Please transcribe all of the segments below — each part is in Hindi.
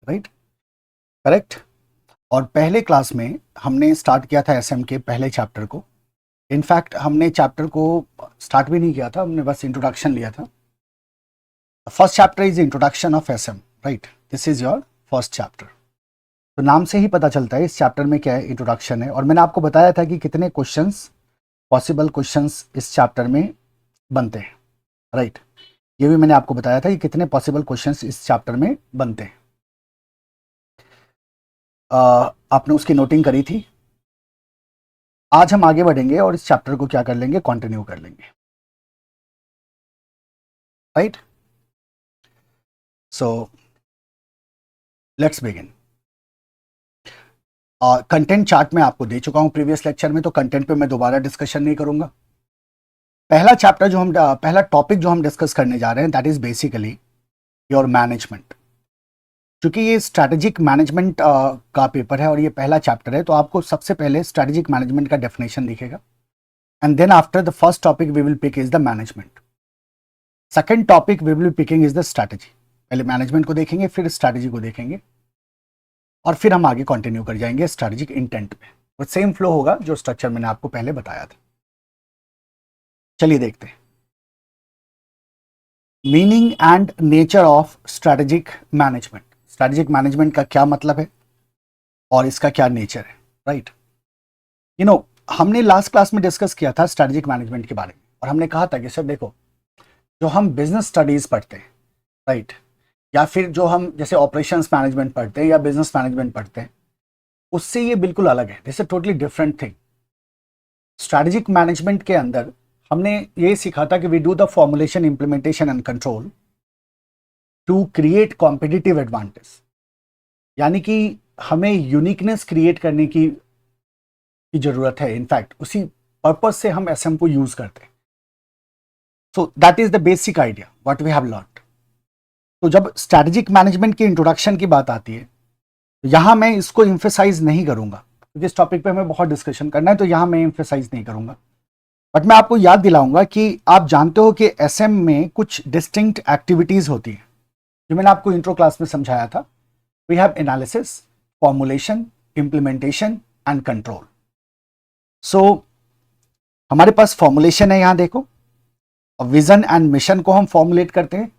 Right, correct. और पहले क्लास में हमने स्टार्ट किया था एसएम के पहले चैप्टर को। इनफैक्ट हमने चैप्टर को स्टार्ट भी नहीं किया था, हमने बस इंट्रोडक्शन लिया था। First chapter is introduction of SM, right, this is your first chapter. तो नाम से ही पता चलता है इस चैप्टर में क्या है, इंट्रोडक्शन है। और मैंने आपको बताया था कि कितने क्वेश्चंस, पॉसिबल क्वेश्चंस इस चैप्टर में बनते हैं, राइट। ये भी मैंने आपको बताया था कि कितने पॉसिबल क्वेश्चंस इस चैप्टर में बनते हैं। आपने उसकी नोटिंग करी थी। आज हम आगे बढ़ेंगे और इस चैप्टर को क्या कर लेंगे, कंटिन्यू कर लेंगे, right. So let's begin. Content chart में आपको दे चुका हूं प्रीवियस लेक्चर में, तो कंटेंट पे मैं दोबारा डिस्कशन नहीं करूंगा। पहला चैप्टर जो हम पहला टॉपिक जो हम डिस्कस करने जा रहे हैं, that is basically your management. क्योंकि ये स्ट्रैटेजिक मैनेजमेंट का पेपर है और ये पहला चैप्टर है, तो आपको सबसे पहले स्ट्रैटेजिक मैनेजमेंट का डेफिनेशन दिखेगा, and then after the first topic we will pick is the management. Second topic we will picking is the strategy. पहले मैनेजमेंट को देखेंगे, फिर स्ट्रैटेजी को देखेंगे, और फिर हम आगे कंटिन्यू कर जाएंगे स्ट्रैटेजिक इंटेंट पे। और सेम फ्लो होगा जो स्ट्रक्चर मैंने आपको पहले बताया था। चलिए देखते हैं meaning and nature of strategic management. Strategic management का क्या मतलब है और इसका क्या नेचर है, राइट। यू नो, हमने लास्ट क्लास में डिस्कस किया था स्ट्रैटेजिक मैनेजमेंट के बारे में, और हमने कहा था कि सर देखो, जो हम बिजनेस स्टडीज पढ़ते हैं, राइट, या फिर जो हम जैसे ऑपरेशंस मैनेजमेंट पढ़ते हैं या बिजनेस मैनेजमेंट पढ़ते हैं, उससे ये बिल्कुल अलग है। This is totally different thing. Strategic management के अंदर हमने ये सीखा था कि we do the formulation, implementation and control to create competitive advantage. यानी कि हमें यूनिकनेस क्रिएट करने की जरूरत है। इनफैक्ट उसी पर्पस से हम एसएम को यूज करते हैं। So that is the basic idea what we have learned. तो जब स्ट्रैटेजिक मैनेजमेंट की इंट्रोडक्शन की बात आती है, तो यहां मैं इसको एम्फेसाइज नहीं करूंगा, क्योंकि इस टॉपिक पे हमें बहुत डिस्कशन करना है, तो यहां मैं एम्फेसाइज नहीं करूंगा। बट मैं आपको याद दिलाऊंगा कि आप जानते हो कि एसएम में कुछ डिस्टिंक्ट एक्टिविटीज होती है, जो मैंने आपको इंट्रो क्लास में समझाया था। We have analysis, formulation, implementation and control. So हमारे पास फॉर्मुलेशन है, यहां देखो। विजन एंड मिशन को हम फॉर्मुलेट करते हैं,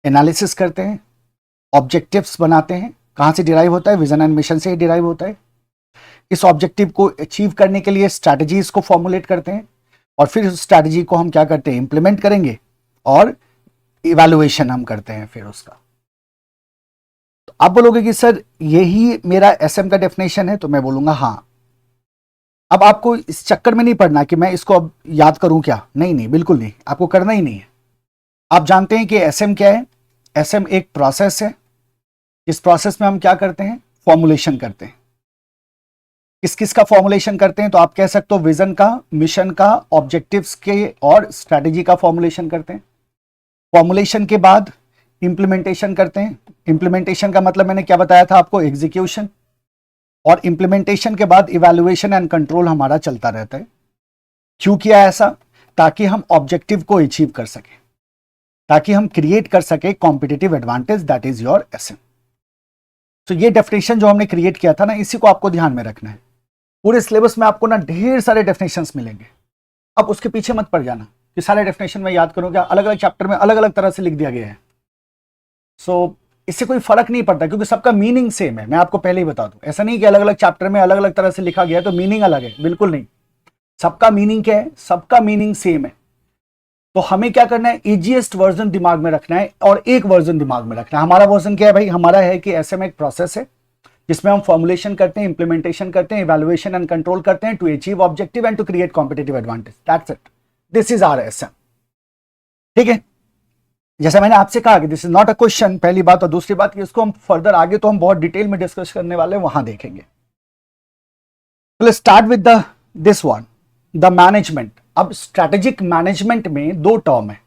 एनालिसिस करते हैं, ऑब्जेक्टिव्स बनाते हैं। कहां से डिराइव होता है? विजन एंड मिशन से ही डिराइव होता है। इस ऑब्जेक्टिव को अचीव करने के लिए स्ट्रैटेजीज को फॉर्मुलेट करते हैं, और फिर उस स्ट्रैटेजी को हम क्या करते हैं, इंप्लीमेंट करेंगे, और इवैल्यूएशन हम करते हैं फिर उसका। तो आप बोलोगे कि सर यही मेरा एसएम का डेफिनेशन है, तो मैं बोलूंगा हाँ। अब आपको इस चक्कर में नहीं पड़ना कि मैं इसको अब याद करूं क्या, नहीं नहीं, बिल्कुल नहीं, आपको करना ही नहीं है। आप जानते हैं कि एसएम क्या है। एसएम एक प्रोसेस है। इस प्रोसेस में हम क्या करते हैं, फॉर्मुलेशन करते हैं। किस किस का फॉर्मुलेशन करते हैं? तो आप कह सकते हो विजन का, मिशन का, ऑब्जेक्टिव्स के और स्ट्रैटेजी का फॉर्मुलेशन करते हैं। फॉर्मुलेशन के बाद इंप्लीमेंटेशन करते हैं। इंप्लीमेंटेशन का मतलब मैंने क्या बताया था आपको, एग्जीक्यूशन। और इंप्लीमेंटेशन के बाद इवैल्यूएशन एंड कंट्रोल हमारा चलता रहता है। क्यों किया ऐसा? ताकि हम ऑब्जेक्टिव को अचीव कर सके, ताकि हम क्रिएट कर सके competitive advantage, that is your SM. तो ये डेफिनेशन जो हमने क्रिएट किया था ना, इसी को आपको ध्यान में रखना है। पूरे सिलेबस में आपको ना ढेर सारे डेफिनेशंस मिलेंगे। अब उसके पीछे मत पड़ जाना कि सारे डेफिनेशन में याद करो, क्या अलग अलग चैप्टर में अलग अलग तरह से लिख दिया गया है। सो इससे कोई फर्क नहीं पड़ता, क्योंकि सबका मीनिंग सेम है। मैं आपको पहले ही बता दूं, ऐसा नहीं कि अलग अलग चैप्टर में अलग अलग तरह से लिखा गया है तो मीनिंग अलग है, बिल्कुल नहीं। सबका मीनिंग क्या है? सबका मीनिंग सेम है। तो हमें क्या करना है, इजीएस्ट वर्जन दिमाग में रखना है और एक वर्जन दिमाग में रखना है। हमारा वर्जन क्या है भाई? हमारा है कि एसएम एक प्रोसेस है जिसमें हम फॉर्मुलेशन करते हैं, इंप्लीमेंटेशन करते हैं, इवैल्यूएशन एंड कंट्रोल करते हैं to achieve objective and to create competitive advantage. That's it, this is our SM. ठीक है, जैसा मैंने आपसे कहा कि this is not a question, पहली बात। और दूसरी बात कि इसको हम फर्दर आगे तो हम बहुत डिटेल में डिस्कस करने वाले हैं, वहां देखेंगे। Let's start with this one, the management. अब स्ट्रैटेजिक मैनेजमेंट में दो टर्म है।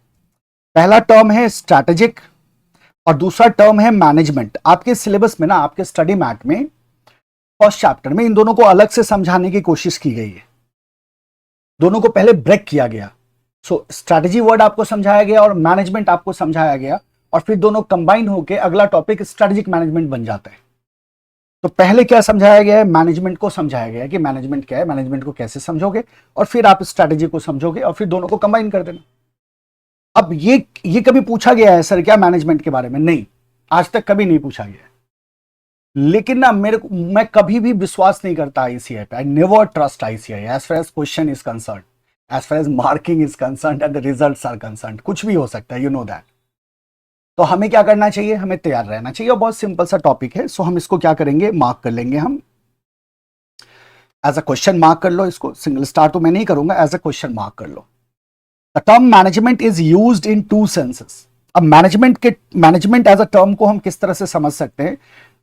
पहला टर्म है स्ट्रैटेजिक और दूसरा टर्म है मैनेजमेंट। आपके सिलेबस में ना, आपके स्टडी मैट में फर्स्ट चैप्टर में इन दोनों को अलग से समझाने की कोशिश की गई है। दोनों को पहले ब्रेक किया गया। सो स्ट्रैटेजी वर्ड आपको समझाया गया और मैनेजमेंट आपको समझाया गया, और फिर दोनों कंबाइन होकर अगला टॉपिक स्ट्रेटेजिक मैनेजमेंट बन जाता है। तो पहले क्या समझाया गया है, मैनेजमेंट को समझाया गया है कि मैनेजमेंट क्या है, मैनेजमेंट को कैसे समझोगे, और फिर आप स्ट्रेटेजी को समझोगे और फिर दोनों को कंबाइन कर देना। अब ये कभी पूछा गया है सर क्या मैनेजमेंट के बारे में? नहीं, आज तक कभी नहीं पूछा गया। लेकिन ना मैं कभी भी विश्वास नहीं करता आईसीआई पे। I never trust ICI as far as question is concern, as far as marking is concern and the results are concern. कुछ भी हो सकता है, यू नो दैट। तो हमें क्या करना चाहिए, हमें तैयार रहना चाहिए। और बहुत सिंपल सा टॉपिक है, सो हम इसको क्या करेंगे, मार्क कर लेंगे। हम एज अ क्वेश्चन मार्क कर लो इसको, सिंगल स्टार तो मैं नहीं करूंगा, एज अ क्वेश्चन मार्क कर लो। The term management is used in two senses. अब मैनेजमेंट एज अ टर्म को हम किस तरह से समझ सकते हैं,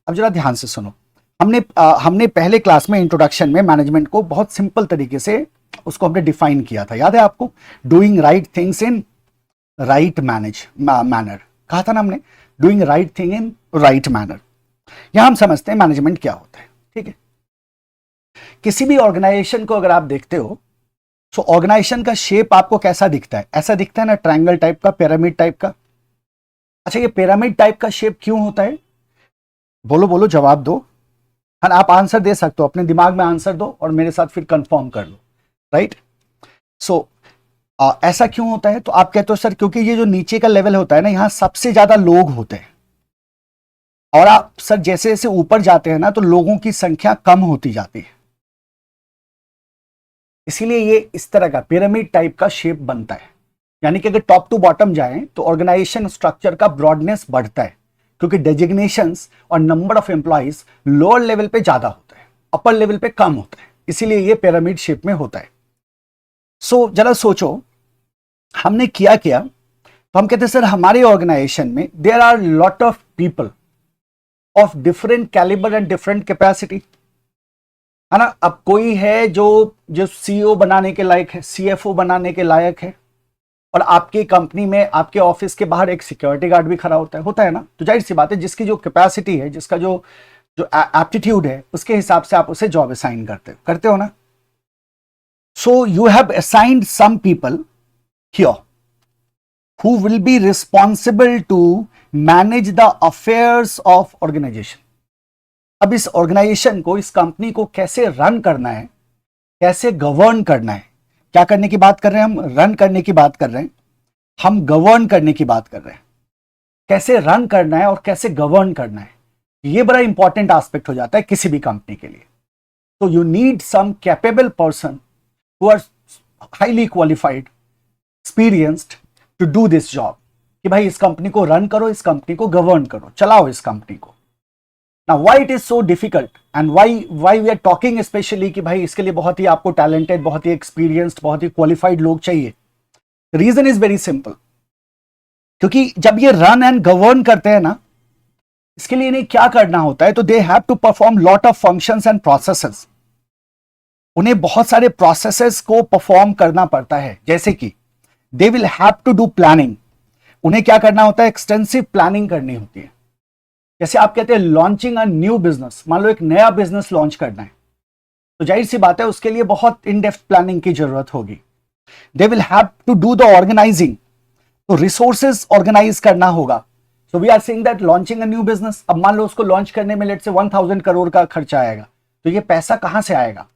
अब जरा ध्यान से सुनो। हमने पहले क्लास में इंट्रोडक्शन में मैनेजमेंट को बहुत सिंपल तरीके से उसको हमने डिफाइन किया था, याद है आपको? Doing right things in right manner कहा था ना हमने, doing right thing in right manner. यहां हम समझते हैं मैनेजमेंट क्या होता है, ठीक है? किसी भी ऑर्गेनाइजेशन को अगर आप देखते हो तो ऑर्गेनाइजेशन का शेप आपको कैसा दिखता है? ऐसा दिखता है ना, ट्रायंगल टाइप का, पिरामिड टाइप का। अच्छा, ये पिरामिड टाइप का शेप क्यों होता है? बोलो बोलो, जवाब दो। हाँ, आप आंसर दे सकते हो, अपने दिमाग में आंसर दो और मेरे साथ फिर कंफर्म कर लो, राइट? सो ऐसा क्यों होता है? तो आप कहते हो सर क्योंकि ये जो नीचे का लेवल होता है ना, यहां सबसे ज्यादा लोग होते हैं, और आप सर जैसे जैसे ऊपर जाते हैं ना तो लोगों की संख्या कम होती जाती है, इसीलिए ये इस तरह का पिरामिड टाइप का शेप बनता है। यानी कि अगर टॉप टू बॉटम जाएं तो ऑर्गेनाइजेशन स्ट्रक्चर का ब्रॉडनेस बढ़ता है, क्योंकि डेजिग्नेशंस और number of employees lower level पे ज्यादा होता है, अपर लेवल पे कम होता है, इसीलिए ये पिरामिड शेप में होता है। सो जरा सोचो हमने किया क्या। तो हम कहते हैं सर हमारे ऑर्गेनाइजेशन में there are lot of people of different calibre and different capacity, है ना? अब कोई है जो सीईओ बनाने के लायक है, सीएफओ बनाने के लायक है, और आपकी कंपनी में आपके ऑफिस के बाहर एक सिक्योरिटी गार्ड भी खड़ा होता है ना। तो जाहिर सी बात है, जिसकी जो कैपेसिटी है, जिसका जो एप्टीट्यूड है, उसके हिसाब से आप उसे जॉब असाइन करते हो ना। So you have assigned some people here who will be responsible to manage the affairs of organization। अब इस ऑर्गेनाइजेशन को, इस कंपनी को कैसे रन करना है, कैसे गवर्न करना है। क्या करने की बात कर रहे हैं हम? रन करने की बात कर रहे हैं, हम गवर्न करने की बात कर रहे हैं। कैसे रन करना है और कैसे गवर्न करना है, ये बड़ा इंपॉर्टेंट एस्पेक्ट हो जाता है किसी भी कंपनी के लिए। तो you need some capable person who are highly qualified, experienced to do this job, कि भाई इस कंपनी को रन करो, इस कंपनी को गवर्न करो, चलाओ इस कंपनी को। Now why it is so difficult and why we are talking especially कि भाई इसके लिए बहुत ही आपको टैलेंटेड, बहुत ही एक्सपीरियंस्ड, बहुत ही क्वालिफाइड लोग चाहिए। रीजन इज वेरी सिंपल, क्योंकि जब ये रन एंड गवर्न करते हैं ना, इसके लिए इन्हें क्या करना होता है, तो they have to perform lot of functions and processes. उन्हें बहुत सारे प्रोसेसेस को परफॉर्म करना पड़ता है, जैसे कि they will have to do planning. उन्हें क्या करना होता है? एक्सटेंसिव प्लानिंग करनी होती है। जैसे आप कहते हैं लॉन्चिंग अ न्यू बिजनेस, मान लो एक नया बिजनेस लॉन्च करना है, तो जाहिर सी बात है उसके लिए बहुत इन डेप्थ प्लानिंग की जरूरत होगी। They will have to do the organising, तो रिसोर्सेज ऑर्गेनाइज करना होगा। So we are saying that launching a new business, अब मान लो उसको लॉन्च करने में लेट से 1000 करोड़ का खर्चा आएगा, तो ये पैसा कहां से आएगा?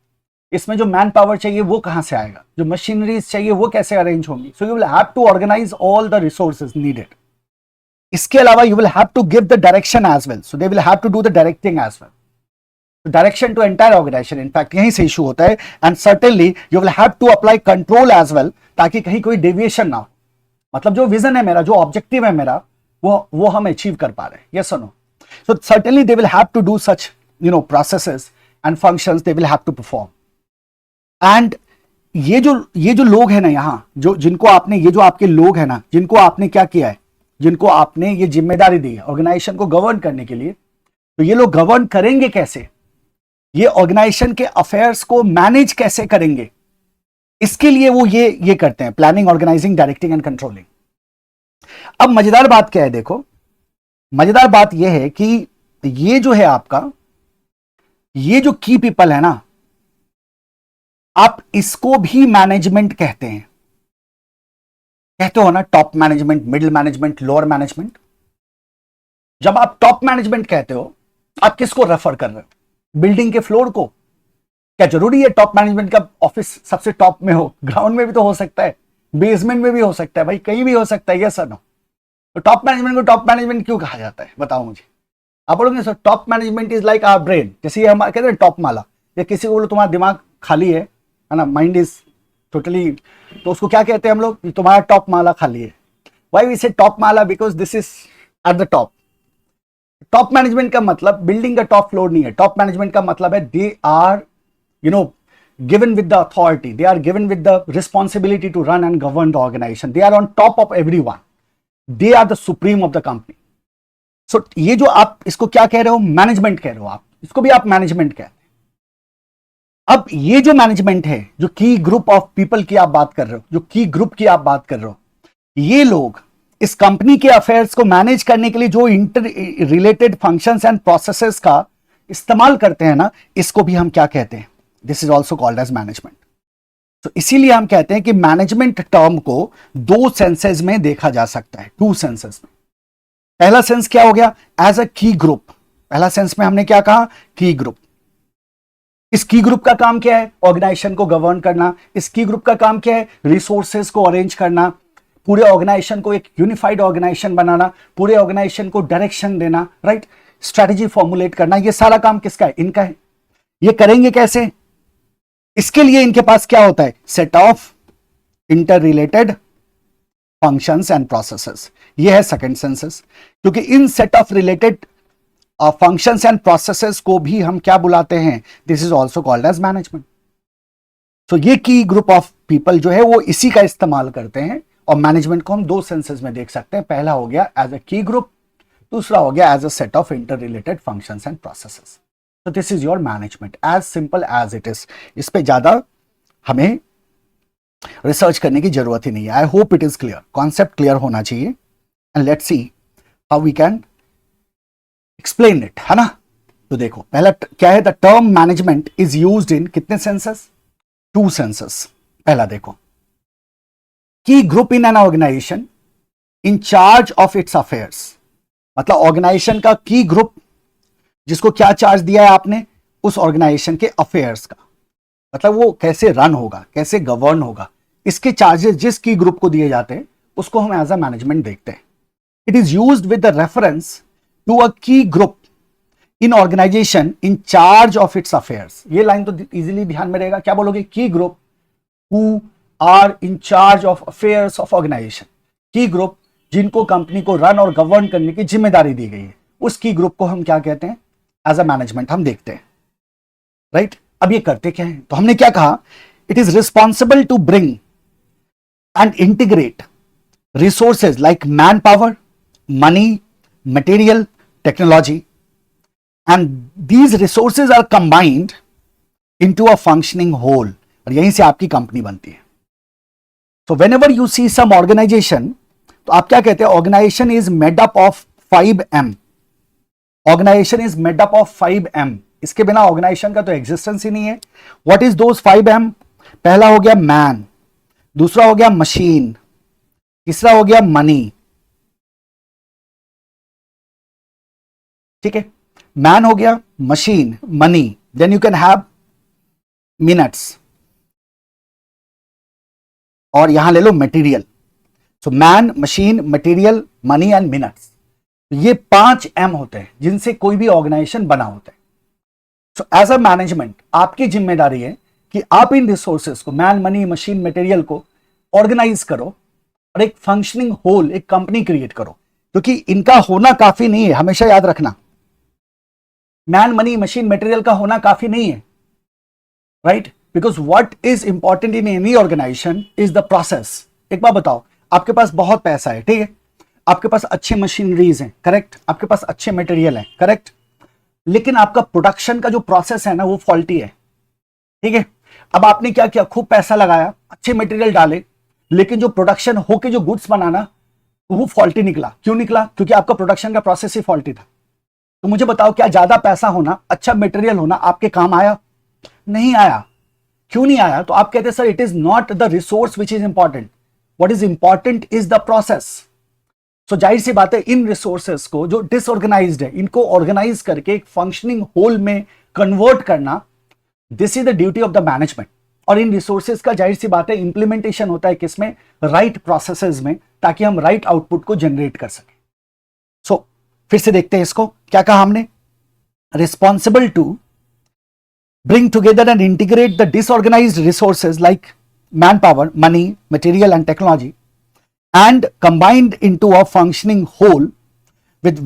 इसमें जो मैन पावर चाहिए वो कहां से आएगा? जो मशीनरीज चाहिए वो कैसे अरेंज होंगी? So you will have to organise all the resources needed. इसके अलावा you will have to give the direction as well, so they will have to do the directing as well. Direction to entire organisation, in fact यहीं से इशू होता है। And certainly you will have to apply control as well, ताकि कहीं कोई डेविएशन ना हो। मतलब जो विजन है मेरा, जो ऑब्जेक्टिव है मेरा, वो हम अचीव कर पा रहे हैं, यस और no. So certainly they will have to do such processes and functions they will have to perform. And ये जो लोग हैं ना यहाँ, जिनको आपने, ये जो आपके लोग हैं ना, जिनको आपने क्या किया है, जिनको आपने ये जिम्मेदारी दी है ऑर्गेनाइजेशन को गवर्न करने के लिए, तो ये लोग गवर्न करेंगे कैसे? ये ऑर्गेनाइजेशन के अफेयर्स को मैनेज कैसे करेंगे? इसके लिए वो ये करते हैं, planning, organising, directing and controlling. अब मजेदार बात क्या है, देखो मजेदार बात यह है कि ये जो है आपका, ये जो की पीपल है ना, आप इसको भी मैनेजमेंट कहते हो ना, top management, middle management, lower management. जब आप टॉप मैनेजमेंट कहते हो, आप किसको रेफर कर रहे हो? बिल्डिंग के फ्लोर को? क्या जरूरी है टॉप मैनेजमेंट का ऑफिस सबसे टॉप में हो? ग्राउंड में भी तो हो सकता है, बेसमेंट में भी हो सकता है भाई, कहीं भी हो सकता है, यस और नो? तो टॉप मैनेजमेंट को टॉप मैनेजमेंट क्यों कहा जाता है, बताओ मुझे। आप बोलोगे sir top management is like our brain, जैसे ये हम कहते हैं टॉप माला, या किसी को बोलो तुम्हारा दिमाग खाली है ना, माइंड इज टोटली, तो उसको क्या कहते हैं हम लोग, तुम्हारा टॉप माला खाली है। व्हाई वी से top Mala? Because this is at the top. Top management का मतलब बिल्डिंग का टॉप फ्लोर नहीं है। टॉप मैनेजमेंट का मतलब है they are given with the authority, they are given with the responsibility to run and govern the organization, they are on top of everyone, they are the supreme of the company. So ये जो आप इसको क्या कह रहे हो, मैनेजमेंट कह रहे हो, आप इसको भी आप मैनेजमेंट कहते हैं। अब ये जो मैनेजमेंट है, जो की ग्रुप ऑफ पीपल की आप बात कर रहे हो, जो की ग्रुप की आप बात कर रहे हो, ये लोग इस कंपनी के अफेयर्स को मैनेज करने के लिए जो inter related functions and processes का इस्तेमाल करते हैं ना, इसको भी हम क्या कहते हैं, this is also called as management. तो इसीलिए हम कहते हैं कि मैनेजमेंट टर्म को दो सेंसेस में देखा जा सकता है, टू सेंसेस में। पहला सेंस क्या हो गया, एज अ की ग्रुप। पहला सेंस में हमने क्या कहा, की ग्रुप। इस की ग्रुप का काम क्या है, ऑर्गेनाइजेशन को गवर्न करना। इस की ग्रुप का काम क्या है, रिसोर्सेज को अरेंज करना, पूरे ऑर्गेनाइजेशन को एक यूनिफाइड ऑर्गेनाइजेशन बनाना, पूरे ऑर्गेनाइजेशन को डायरेक्शन देना, राइट, स्ट्रेटेजी फॉर्मुलेट करना। ये सारा काम किसका है, इनका है। ये करेंगे कैसे, इसके लिए इनके पास क्या होता है, set of inter related functions and processes. ये है सेकंड सेंसेस, क्योंकि in set of related functions and processes को भी हम क्या बुलाते हैं, this is also called as management. तो ये की ग्रुप ऑफ पीपल जो है वो इसी का इस्तेमाल करते हैं, और मैनेजमेंट को हम दो सेंसेस में देख सकते हैं। पहला हो गया एज अ की ग्रुप, दूसरा हो गया as a set of inter related functions and processes. So this is your management, as simple as it is. इस पे ज्यादा हमें रिसर्च करने की जरूरत ही नहीं है। I hope it is clear, concept clear होना चाहिए, and let's see how we can explain it, है ना। तो देखो पहला क्या है, the term management is used in कितने सेंसेस, टू सेंसेस। पहला देखो, key group in an organisation in charge of its affairs, मतलब ऑर्गेनाइजेशन का की ग्रुप जिसको क्या चार्ज दिया है आपने, उस ऑर्गेनाइजेशन के अफेयर्स का, मतलब वो कैसे रन होगा, कैसे गवर्न होगा, इसके चार्जेस जिस की ग्रुप को दिए जाते हैं उसको हम एज अ मैनेजमेंट देखते हैं। It is used with the reference to a key group in organisation in charge of its affairs. ये लाइन तो इजीली ध्यान में रहेगा, क्या बोलोगे, key group who are in charge of affairs of organisation. Key group जिनको कंपनी को रन और गवर्न करने की जिम्मेदारी दी गई है, उस की ग्रुप को हम क्या कहते हैं, एज अ मैनेजमेंट हम देखते हैं, राइट। अब ये करते क्या है, तो हमने क्या कहा, it is responsible to bring and integrate resources like manpower, money, material, technology, and these resources are combined into a functioning whole, और यहीं से आपकी कंपनी बनती है। So whenever you see some organization, तो आप क्या कहते हैं, organisation is made up of 5M। Organisation is made up of 5M। इसके बिना ऑर्गेनाइजेशन का तो एग्जिस्टेंस ही नहीं है। What is those 5M? पहला हो गया मैन, दूसरा हो गया मशीन, तीसरा हो गया मनी। ठीक है, मैन हो गया, machine, money, then you can have minutes, और यहां ले लो material. So man, machine, material, money and minutes. ये 5M होते हैं जिनसे कोई भी ऑर्गेनाइजेशन बना होता है। सो एज अ मैनेजमेंट आपकी जिम्मेदारी है कि आप इन रिसोर्सेस को, मैन, मनी, मशीन, मटेरियल को ऑर्गेनाइज करो और एक फंक्शनिंग होल, एक कंपनी क्रिएट करो। क्योंकि इनका होना काफी नहीं है, हमेशा याद रखना, मैन, मनी, मशीन, मटेरियल का होना काफी नहीं है, right. Because what is important in any organisation is the process. एक बात बताओ, आपके पास बहुत पैसा है, ठीक है, आपके पास अच्छे मशीनरीज हैं, करेक्ट, आपके पास अच्छे मटेरियल हैं, करेक्ट, लेकिन आपका प्रोडक्शन का जो प्रोसेस है ना वो फॉल्टी है, ठीक है। अब आपने क्या किया, खूब पैसा लगाया, अच्छे मटेरियल डाले, लेकिन जो प्रोडक्शन होके जो गुड्स बनाना वो फॉल्टी निकला। क्यों निकला? क्योंकि आपका प्रोडक्शन का प्रोसेस ही फॉल्टी था। तो मुझे बताओ, क्या ज्यादा पैसा होना, अच्छा मटेरियल होना आपके काम आया? नहीं आया। क्यों नहीं आया? तो आप कहते हैं sir it is not the resource which is important, what is important is the process. So जाहिर सी बात है इन रिसोर्सेस को जो डिसऑर्गेनाइज्ड है इनको ऑर्गेनाइज करके एक फंक्शनिंग होल में कन्वर्ट करना, this is the duty of the management. और इन रिसोर्सेज का जाहिर सी बात है इंप्लीमेंटेशन होता है किसमें, राइट प्रोसेसेस में, ताकि हम राइट आउटपुट को जनरेट कर सकें। सो फिर से देखते हैं इसको, क्या कहा हमने, responsible to bring together and integrate the disorganized resources like manpower, money, material and technology and combined into a functioning whole with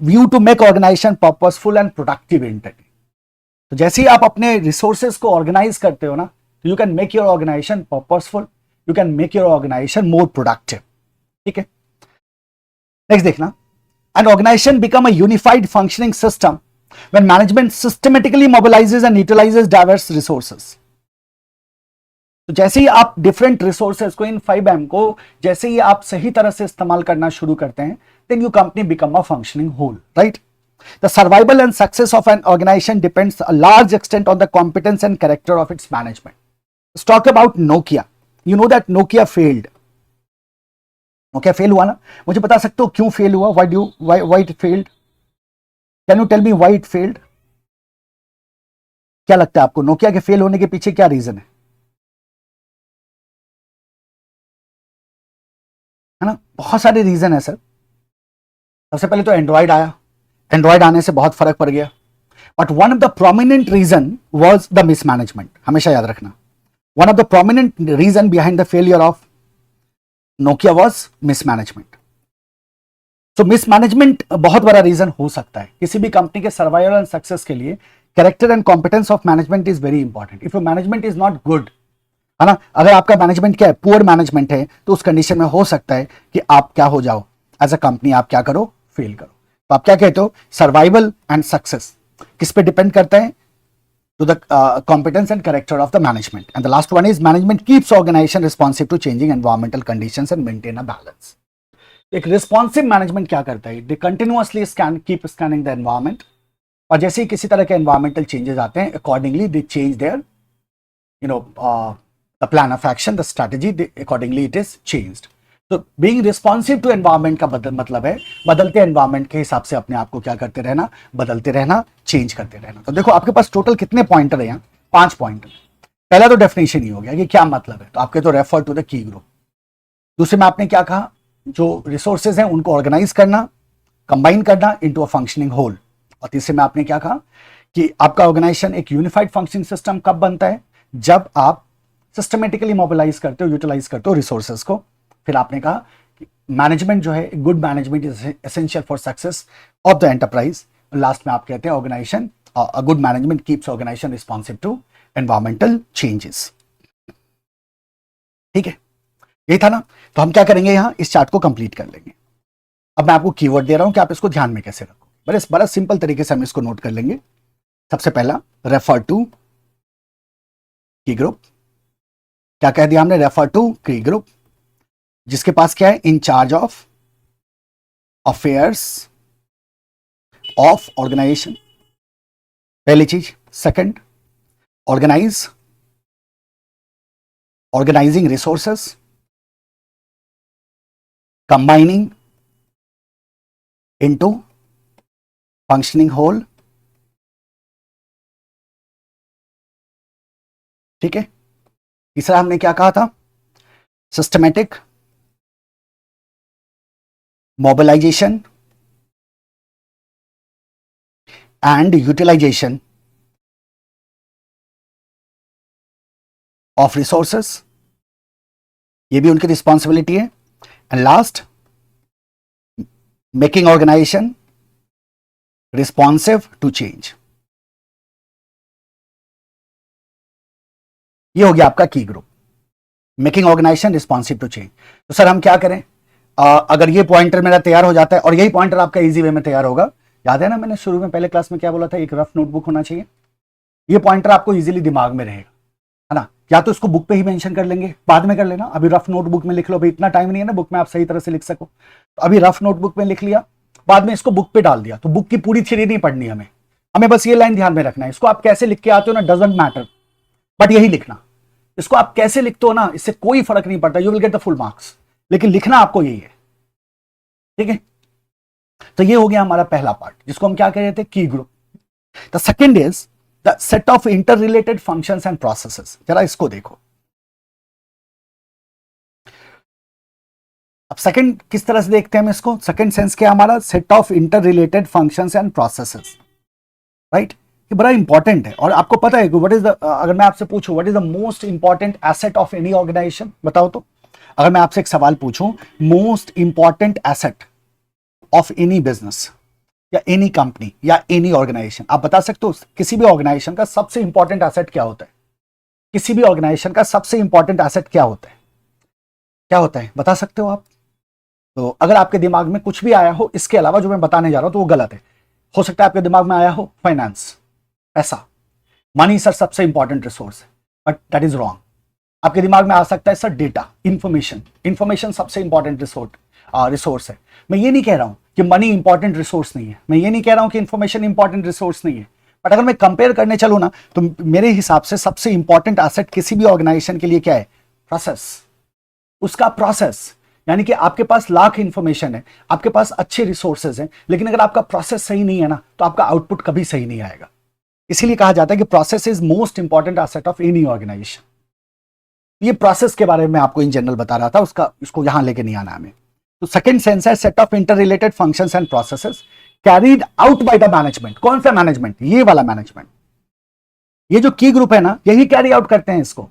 view to make organization purposeful and productive internally। तो जैसे ही आप अपने resources को organize करते हो ना, तो you can make your organization purposeful, you can make your organization more productive। ठीक है, नेक्स्ट देखना, an organization become a unified functioning system when management systematically mobilizes and utilizes diverse resources। तो जैसे ही आप डिफरेंट रिसोर्सेज को, इन 5M को जैसे ही आप सही तरह से इस्तेमाल करना शुरू करते हैं, then your company become a functioning whole, right? The survival and success of an organization depends a large extent on the competence and character of its management। Let's talk about Nokia। You know that Nokia failed। Nokia fail हुआ ना, मुझे बता सकते हो क्यों फेल हुआ, why it failed? Can you tell me why it failed? क्या लगता है आपको नोकिया के फेल होने के पीछे क्या रीजन है ना? बहुत सारे रीजन है सर। सबसे पहले तो एंड्रॉइड आया, एंड्रॉइड आने से बहुत फर्क पड़ गया, but one of the prominent reason was the mismanagement. हमेशा याद रखना, one of the prominent reason behind the failure of Nokia was mismanagement. So mismanagement बहुत बड़ा रीजन हो सकता है किसी भी कंपनी के सर्वाइवल एंड सक्सेस के लिए। Character and competence of management is very important. If your management is not good, है ना, अगर आपका मैनेजमेंट क्या है, पुअर मैनेजमेंट है, तो उस कंडीशन में हो सकता है कि आप क्या हो जाओ, एज अ कंपनी आप क्या करो, फेल करो। तो आप क्या कहते हो, सर्वाइवल एंड सक्सेस किस पे डिपेंड करता है, to the competence and character of the management। And the last one is management keeps organization responsive to changing environmental conditions and maintain a balance। एक रिस्पॉन्सिव मैनेजमेंट क्या करता है, they continuously keep scanning the environment, और जैसे ही किसी तरह के एनवायरमेंटल चेंजेस आते हैं, accordingly they change their the plan of action, the strategy, accordingly it is changed. तो बीइंग रिस्पॉन्सिव टू एनवायरमेंट का मतलब है बदलते एनवायरमेंट के हिसाब से अपने आप को क्या करते रहना, बदलते रहना, चेंज करते रहना। तो देखो आपके पास टोटल कितने पॉइंटर है यहाँ, 5 पॉइंटर। पहला तो डेफिनेशन ही हो गया कि क्या मतलब है, तो आपके तो refer to the key group. दूसरे में आपने क्या कहा, जो रिसोर्सेज हैं उनको ऑर्गेनाइज करना, कंबाइन करना इनटू अ फंक्शनिंग होल। और तीसरे में आपने क्या कहा कि आपका ऑर्गेनाइजेशन एक यूनिफाइड फंक्शनिंग सिस्टम कब बनता है, जब आप सिस्टमेटिकली मोबिलाइज करते हो, यूटिलाइज करते हो रिसोर्सेज को। फिर आपने कहा कि मैनेजमेंट जो है, good management is essential for success of the enterprise. Last में आप कहते हैं organization, a good management keeps organization responsive to environmental changes. ठीक है, यही था ना। तो हम क्या करेंगे, यहां इस चार्ट को कंप्लीट कर लेंगे। अब मैं आपको कीवर्ड दे रहा हूं कि आप इसको ध्यान में कैसे रखो, बड़ा सिंपल तरीके से हम इसको नोट कर लेंगे। सबसे पहला रेफर टू की ग्रुप। क्या कह दिया हमने, रेफर टू की ग्रुप, जिसके पास क्या है, in charge of affairs of organization, पहली चीज। Second, organizing resources, combining into functioning whole। ठीक है, तीसरा हमने क्या कहा था, systematic mobilization and utilization of resources, ये भी उनकी रिस्पॉन्सिबिलिटी है। And last, making organization responsive to change। ये हो गया आपका की group, making organization responsive to change. तो सर हम क्या करें, अगर ये पॉइंटर मेरा तैयार हो जाता है और यही पॉइंटर आपका इजी वे में तैयार होगा, याद है ना मैंने शुरू में पहले क्लास में क्या बोला था, एक रफ नोटबुक होना चाहिए। ये पॉइंटर आपको इजीली दिमाग में रहेगा, है ना। या तो इसको बुक पे ही मेंशन कर लेंगे, बाद में कर लेना, अभी रफ नोटबुक में लिख लो, अभी इतना टाइम नहीं है ना बुक में आप सही तरह से लिख सको। तो अभी रफ नोटबुक में लिख लिया, बाद में इसको बुक पे डाल दिया, तो बुक की पूरी थ्योरी नहीं पढ़नी हमें, हमें बस ये लाइन ध्यान में रखना है। इसको आप कैसे लिख के आते हो ना, डजंट मैटर, बट यही लिखना। इसको आप कैसे लिखते हो ना, इससे कोई फर्क नहीं पड़ता, you will get the full marks, लेकिन लिखना आपको यही है। ठीक है, तो ये हो गया हमारा पहला पार्ट जिसको हम क्या कह रहे थे, की group. The second is the set of inter related functions and processes. जरा इसको देखो, अब सेकंड किस तरह से देखते हैं हम इसको, सेकंड सेंस क्या हमारा, set of inter related functions and processes, right. ये बड़ा इंपॉर्टेंट है। और आपको पता है कि व्हाट इज द, अगर मैं आपसे पूछूं what is the most important asset of any organization, बताओ तो। अगर मैं आपसे एक सवाल पूछूं, most important asset of any business या एनी कंपनी या एनी ऑर्गेनाइजेशन, आप बता सकते हो किसी भी ऑर्गेनाइजेशन का सबसे इंपॉर्टेंट एसेट क्या होता है? किसी भी ऑर्गेनाइजेशन का सबसे इंपॉर्टेंट एसेट क्या होता है? क्या होता है, बता सकते हो आप? तो अगर आपके दिमाग में कुछ भी आया हो इसके अलावा जो मैं बताने जा रहा हूं तो वो गलत है। हो सकता है आपके दिमाग में आया हो फाइनेंस, पैसा, मनी सर सबसे इंपॉर्टेंट रिसोर्स है, बट दैट इज रॉन्ग। आपके दिमाग में आ सकता है सर डेटा, इंफॉर्मेशन, इंफॉर्मेशन सबसे इंपॉर्टेंट रिसोर्स है। मैं ये नहीं कह रहा हूं कि मनी इंपॉर्टेंट रिसोर्स नहीं है, मैं ये नहीं कह रहा हूं कि इंफॉर्मेशन इंपॉर्टेंट रिसोर्स नहीं है, बट अगर मैं कंपेयर करने चलूं ना तो मेरे हिसाब से सबसे इंपॉर्टेंट एसेट किसी भी ऑर्गेनाइजेशन के लिए क्या है, प्रोसेस। उसका प्रोसेस, यानी कि आपके पास लाख इंफॉर्मेशन है, आपके पास अच्छे रिसोर्सेज हैं, लेकिन अगर आपका प्रोसेस सही नहीं है ना तो आपका आउटपुट कभी सही नहीं आएगा। इसीलिए कहा जाता है कि process is most important asset of any organization. ये प्रोसेस के बारे में आपको इन जनरल बता रहा था, उसका इसको यहां लेके नहीं आना हमें। तो सेकंड सेंस है set of inter related functions and processes carried out by the management. कौन सा मैनेजमेंट? ये वाला मैनेजमेंट। ये जो की ग्रुप है ना, यही कैरी आउट करते हैं इसको।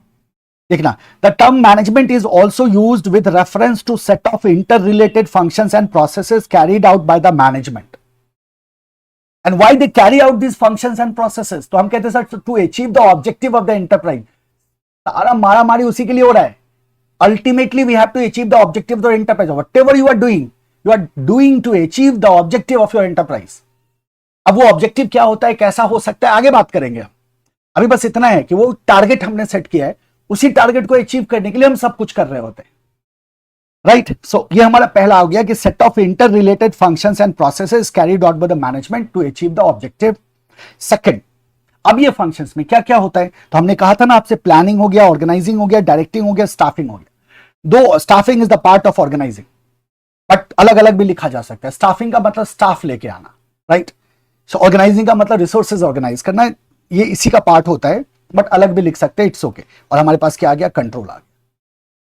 देखना, the term management is also used with reference to set of inter related functions and processes carried out by the management. And why they carry out this functions and processes? तो हम कहते हैं sir to achieve the objective of the enterprise. सारा मारा मारी उसी के लिए हो रहा है। Ultimately we have to achieve the objective of the enterprise. Whatever you are doing to achieve the objective of your enterprise. अब वो ऑब्जेक्टिव क्या होता है, कैसा हो सकता है, आगे बात करेंगे। अभी बस इतना है कि वो टारगेट हमने सेट किया है, उसी टारगेट को अचीव करने के लिए हम सब कुछ कर रहे होते हैं, राइट। सो ये हमारा पहला हो गया कि set of inter related functions and processes carried out by the management to achieve the objective. Second, अब ये फंक्शंस में क्या क्या होता है, तो हमने कहा था ना आपसे, प्लानिंग हो गया, ऑर्गेनाइजिंग हो गया, डायरेक्टिंग हो गया, स्टाफिंग हो गया। दो, staffing is the part of organizing, but अलग अलग भी लिखा जा सकता है। स्टाफिंग का मतलब स्टाफ लेके आना, राइट। सो ऑर्गेनाइजिंग का मतलब रिसोर्सेज ऑर्गेनाइज करना, ये इसी का पार्ट होता है, बट अलग भी लिख सकते हैं, इट्स ओके। और हमारे पास क्या आ गया, कंट्रोल आ गया।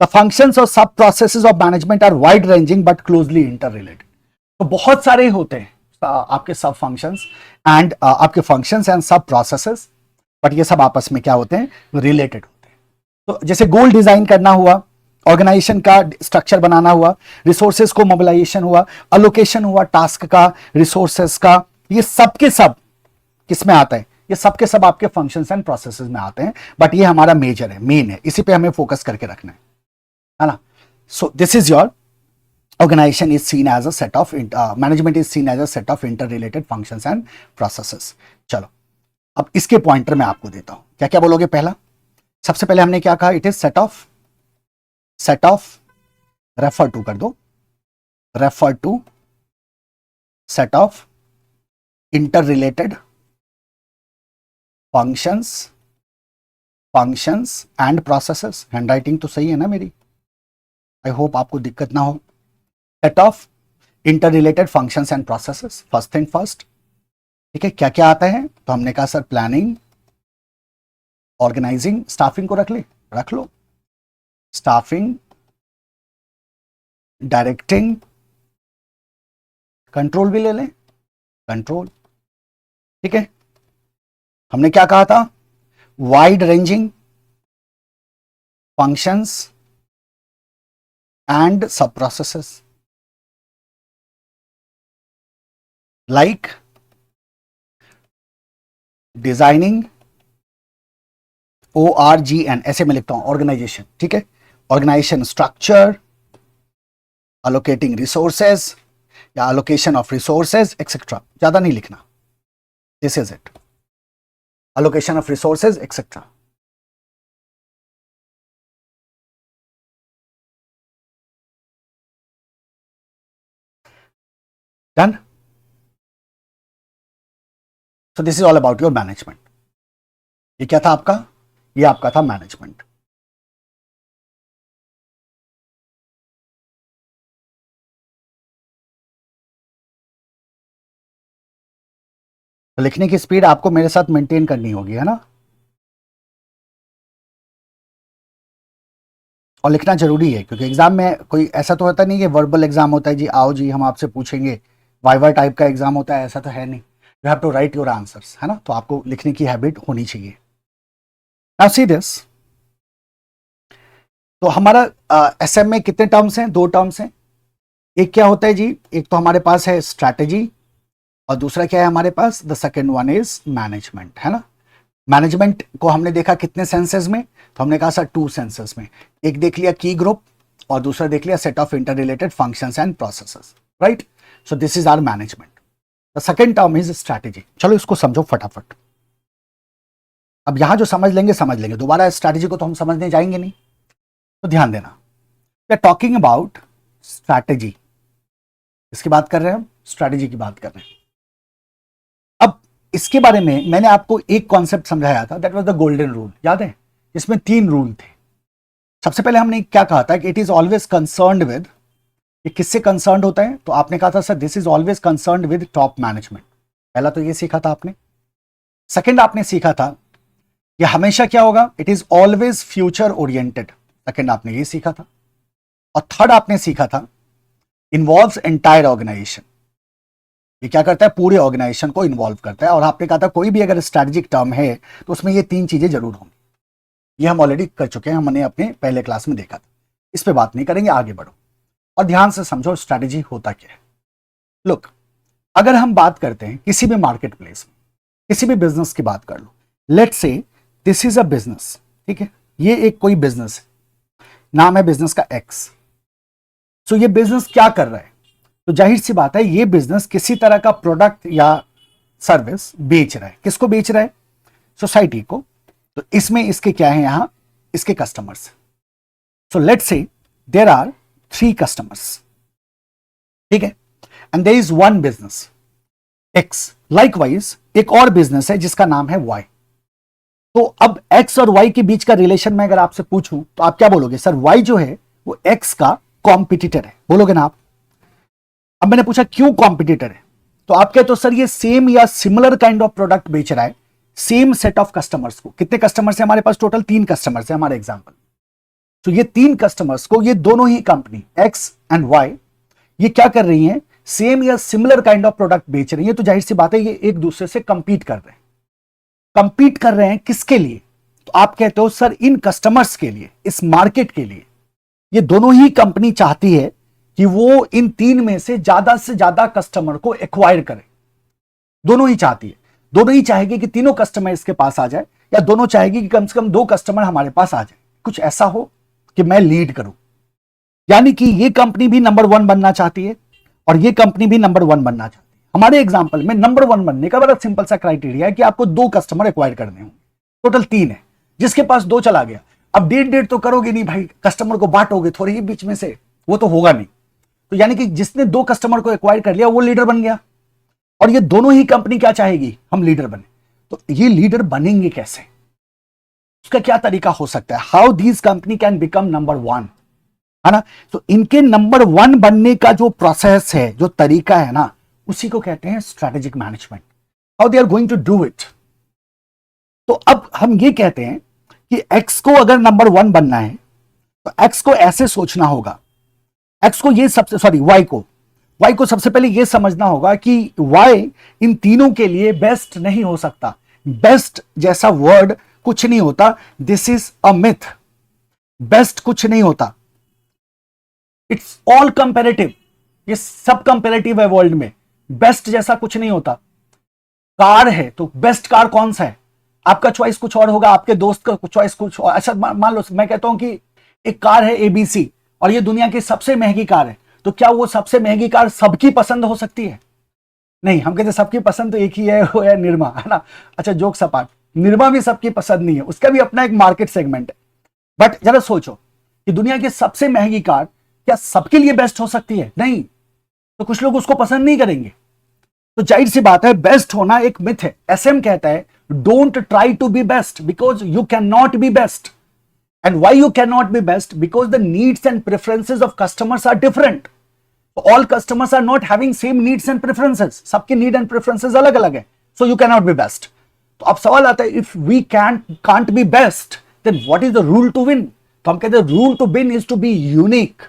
द फंक्शंस और sub processes of management are wide ranging but closely inter related. तो बहुत सारे होते हैं आपके सब फंक्शंस एंड आपके functions and sub processes, but ये सब आपस में क्या होते हैं, रिलेटेड होते हैं। तो जैसे गोल डिजाइन करना हुआ, ऑर्गेनाइजेशन का स्ट्रक्चर बनाना हुआ, रिसोर्सेज को मोबिलाइजेशन हुआ, अलोकेशन हुआ टास्क का, रिसोर्सेज का, ये सब के सब किस में आता है, ये सब के सब आपके फंक्शंस एंड प्रोसेसेस में आते हैं, बट ये हमारा मेजर है, मेन है, इसी पे हमें फोकस करके रखना है ना। सो this is your organization is seen as a set of management is seen as a set of interrelated functions and processes। चलो अब इसके पॉइंटर मैं आपको देता हूं, क्या क्या बोलोगे। पहला, सबसे पहले हमने क्या कहा, it is set of refer to कर दो, refer to set of inter related functions and processes. Handwriting तो सही है ना मेरी, आई होप आपको दिक्कत ना हो। Set of inter related functions and processes, first thing first, ठीक है। क्या क्या आता है, तो हमने कहा सर प्लानिंग, ऑर्गेनाइजिंग, स्टाफिंग को रख लो, स्टाफिंग, डायरेक्टिंग, कंट्रोल भी ले लें, कंट्रोल, ठीक है। हमने क्या कहा था, wide ranging functions and sub processes, like designing, ORGN, ऐसे मैं लिखता हूं, ऑर्गेनाइजेशन, ठीक है। ऑर्गेनाइजेशन स्ट्रक्चर, अलोकेटिंग रिसोर्सेज या अलोकेशन ऑफ रिसोर्सेज एक्सेट्रा, ज्यादा नहीं लिखना, this is it, allocation of resources etcetera. Done. So this is all about your management. ये क्या था आपका, ये आपका था मैनेजमेंट। तो लिखने की स्पीड आपको मेरे साथ मेंटेन करनी होगी, है ना, और लिखना जरूरी है, क्योंकि एग्जाम में कोई ऐसा तो होता नहीं कि वर्बल एग्जाम होता है जी, आओ जी हम आपसे पूछेंगे, वाइवा टाइप का एग्जाम होता है, ऐसा तो है नहीं। You have to write your answers, है ना, तो आपको लिखने की हैबिट होनी चाहिए। नाउ सी दिस, तो हमारा एसएम में कितने टर्म्स हैं? 2 टर्म्स हैं। एक क्या होता है जी, एक तो हमारे पास है स्ट्रैटेजी, और दूसरा क्या है हमारे पास, the second one is management, है ना। मैनेजमेंट को हमने देखा कितने सेंसेस में, तो हमने कहा सर 2 सेंसेस में। एक देख लिया की ग्रुप, और दूसरा देख लिया set of inter related functions and processes, right. So this is our management. The second term is strategy. चलो इसको समझो फटाफट। अब यहां जो समझ लेंगे, दोबारा स्ट्रैटेजी को तो हम समझने जाएंगे नहीं, तो ध्यान देना, we are talking about strategy. इसकी बात कर रहे हैं हम, स्ट्रैटेजी की बात कर रहे हैं। अब इसके बारे में मैंने आपको एक कॉन्सेप्ट समझाया था, that was the golden rule, याद है? इसमें 3 रूल थे। सबसे पहले हमने क्या कहा था कि it is always concerned with, ये किससे कंसर्न्ड होता है? तो आपने कहा था sir this is always concerned with top management. पहला तो ये सीखा था आपने। सेकंड आपने सीखा था कि हमेशा क्या होगा, it is always future oriented. Second आपने ये सीखा था। और थर्ड आपने सीखा था इन्वॉल्व्स एंटायर ऑर्गेनाइजेशन। ये क्या करता है? पूरे ऑर्गेनाइजेशन को इन्वॉल्व करता है। और आपने कहा था कोई भी अगर स्ट्रैटेजिक टर्म है तो उसमें ये 3 चीजें जरूर होंगी। ये हम ऑलरेडी कर चुके हैं, हमने अपने पहले क्लास में देखा था, इस पे बात नहीं करेंगे, आगे बढ़ो और ध्यान से समझो स्ट्रैटेजी होता क्या है। लुक, अगर हम बात करते हैं किसी भी मार्केट प्लेस में, किसी भी बिजनेस की बात कर लो, let's say this is a business, ठीक है, ये एक कोई बिजनेस है, नाम है बिजनेस का एक्स। सो ये बिजनेस क्या कर रहा है? तो जाहिर सी बात है ये बिजनेस किसी तरह का प्रोडक्ट या सर्विस बेच रहा है। किसको बेच रहा है? सोसाइटी को। तो इसमें इसके क्या है, यहां इसके customers. So let's say there are 3 customers, ठीक है, and there is one business X. Likewise एक और बिजनेस है जिसका नाम है वाई। तो अब एक्स और वाई के बीच का रिलेशन में अगर आपसे पूछूं तो आप क्या बोलोगे? सर वाई जो है वो एक्स का कॉम्पिटिटर है, बोलोगे ना आप। अब मैंने पूछा क्यों कॉम्पिटिटर है, तो आप कहते हो सर ये सेम या सिमिलर काइंड ऑफ प्रोडक्ट बेच रहा है सेम सेट ऑफ कस्टमर्स को। कितने कस्टमर्स है हमारे पास? टोटल 3 कस्टमर्स है हमारे एग्जांपल। तो ये 3 कस्टमर्स को ये दोनों ही कंपनी एक्स एंड वाई ये क्या कर रही हैं? सेम या सिमिलर काइंड ऑफ प्रोडक्ट बेच रही है। तो जाहिर सी बात है ये एक दूसरे से कंपीट कर रहे हैं। कंपीट कर रहे हैं किसके लिए? तो आप कहते हो सर इन कस्टमर्स के लिए, इस मार्केट के लिए। ये दोनों ही कंपनी चाहती है कि वो इन 3 में से ज्यादा कस्टमर को एक्वायर करे। दोनों ही चाहती है, दोनों ही चाहेगी कि तीनों कस्टमर इसके पास आ जाए, या दोनों चाहेगी कि कम से कम 2 कस्टमर हमारे पास आ जाए। कुछ ऐसा हो कि मैं लीड करूं, यानी कि ये कंपनी भी नंबर 1 बनना चाहती है और ये कंपनी भी नंबर 1 बनना चाहती है। हमारे एग्जांपल में नंबर 1 बनने का बड़ा सिंपल सा क्राइटेरिया है कि आपको 2 कस्टमर एक्वायर करने होंगे। टोटल 3 है, जिसके पास 2 चला गया। अब डेढ़ तो करोगे नहीं भाई, कस्टमर को बांटोगे थोड़ी ही बीच में से, वो तो होगा नहीं। तो यानी कि जिसने 2 कस्टमर को एक्वायर कर लिया वो लीडर बन गया। और ये दोनों ही कंपनी क्या चाहेगी? हम लीडर बने। तो ये लीडर बनेंगे कैसे? उसका क्या तरीका हो सकता है? How these company can become number 1, है ना। तो इनके नंबर 1 बनने का जो प्रोसेस है, जो तरीका है ना, उसी को कहते हैं strategic management. How they are going to do it. तो अब हम ये कहते हैं कि एक्स को अगर नंबर 1 बनना है तो एक्स को ऐसे सोचना होगा, एक्स को ये सबसे सॉरी वाई को सबसे पहले ये समझना होगा कि वाई इन तीनों के लिए बेस्ट नहीं हो सकता। बेस्ट जैसा वर्ड कुछ नहीं होता, this is a myth. Best कुछ नहीं होता, इट्स ऑल कंपेरेटिव। ये सब कंपेरेटिव है वर्ल्ड में, बेस्ट जैसा कुछ नहीं होता। कार है तो बेस्ट कार कौन सा है? आपका चॉइस कुछ और होगा, आपके दोस्त का चॉइस कुछ और। अच्छा मान लो मैं कहता हूं कि एक कार है एबीसी और ये दुनिया की सबसे महंगी कार है, तो क्या वो सबसे महंगी कार सबकी पसंद हो सकती है? नहीं, हम कहते सबकी पसंद तो एक ही है, वो है निर्मा, है ना। अच्छा जोक सपाट, निर्मा भी सबकी पसंद नहीं है, उसका भी अपना एक मार्केट सेगमेंट है। बट जरा सोचो कि दुनिया की सबसे महंगी कार क्या सबके लिए बेस्ट हो सकती है? नहीं, तो कुछ लोग उसको पसंद नहीं करेंगे। तो जाहिर सी बात है बेस्ट होना एक मिथ है। एसएम कहता है don't try to be best because you can not be best. And why you can not be best? Because the needs and preferences of customers are different. All customers are not having same needs and preferences, सबके नीड एंड प्रेफरेंसेस अलग अलग है। So you can not be best. तो अब सवाल आता है, if we can't be best then what is the rule to win? तो हम कहते हैं rule to win is to be unique.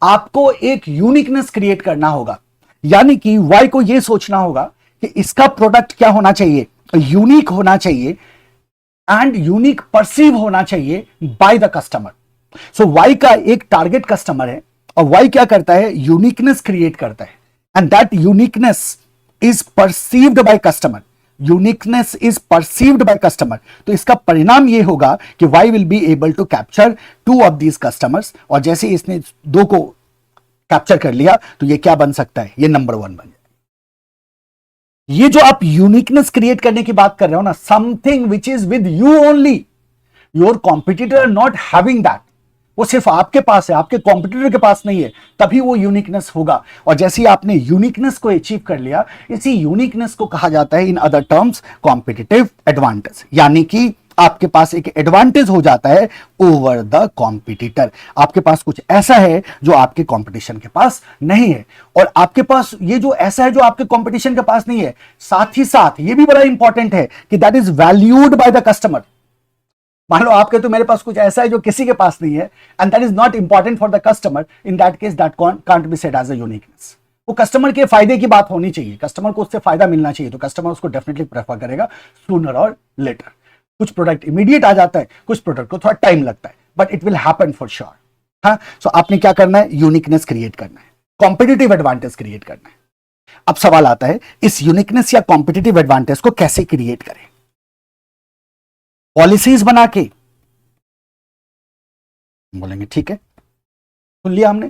आपको एक यूनिकनेस क्रिएट करना होगा, यानी कि वाई को यह सोचना होगा कि इसका प्रोडक्ट क्या होना चाहिए, यूनिक होना चाहिए एंड यूनिक परसीव होना चाहिए by the customer. So Y का एक टारगेट कस्टमर है और वाई क्या करता है, यूनिकनेस क्रिएट करता है and that uniqueness is perceived by customer. Uniqueness is perceived by customer. तो इसका परिणाम यह होगा कि Y will be able to capture 2 of these customers, और जैसे इसने 2 को कैप्चर कर लिया तो ये क्या बन सकता है, ये नंबर 1 बन जाए। ये जो आप यूनिकनेस क्रिएट करने की बात कर रहे हो ना, something which is with you only, your competitor are not having that, वो सिर्फ आपके पास है, आपके कॉम्पिटिटर के पास नहीं है, तभी वो यूनिकनेस होगा। और जैसे ही आपने यूनिकनेस को अचीव कर लिया, इसी यूनिकनेस को कहा जाता है in other terms competitive advantage, यानी कि आपके पास एक एडवांटेज हो जाता है ओवर द कॉम्पिटिटर। आपके पास कुछ ऐसा है जो आपके कंपटीशन के पास नहीं है, और आपके पास ये जो ऐसा है जो आपके कंपटीशन के पास नहीं है, साथ ही साथ ये भी बड़ा इंपॉर्टेंट है कि that is valued bye the customer. मान लो आपके तो मेरे पास कुछ ऐसा है जो किसी के पास नहीं है and that is not important for the customer, in that case that can't be said as a uniqueness. वो कस्टमर के फायदे की बात होनी चाहिए, कस्टमर को उससे फायदा मिलना चाहिए, तो कस्टमर उसको डेफिनेटली प्रेफर करेगा सूनर और लेटर। कुछ प्रोडक्ट इमीडिएट आ जाता है, कुछ प्रोडक्ट को थोड़ा टाइम लगता है, but it will happen for sure. हाँ, सो आपने क्या करना है, यूनिकनेस क्रिएट करना है, कॉम्पिटिटिव एडवांटेज क्रिएट करना है। अब सवाल आता है, इस यूनिकनेस या कॉम्पिटिटिव एडवांटेज को कैसे क्रिएट करें? पॉलिसीज बना के बोलेंगे, ठीक है, सुन लिया हमने।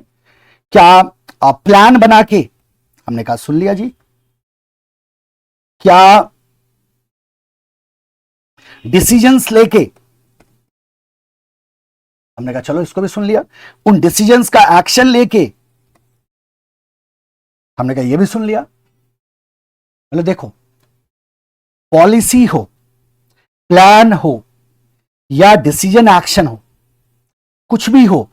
क्या प्लान बना के? हमने कहा सुन लिया जी। क्या डिसीजंस लेके? हमने कहा चलो इसको भी सुन लिया। उन डिसीजंस का एक्शन लेके? हमने कहा ये भी सुन लिया। मतलब देखो, पॉलिसी हो, प्लान हो या डिसीजन एक्शन हो, कुछ भी हो,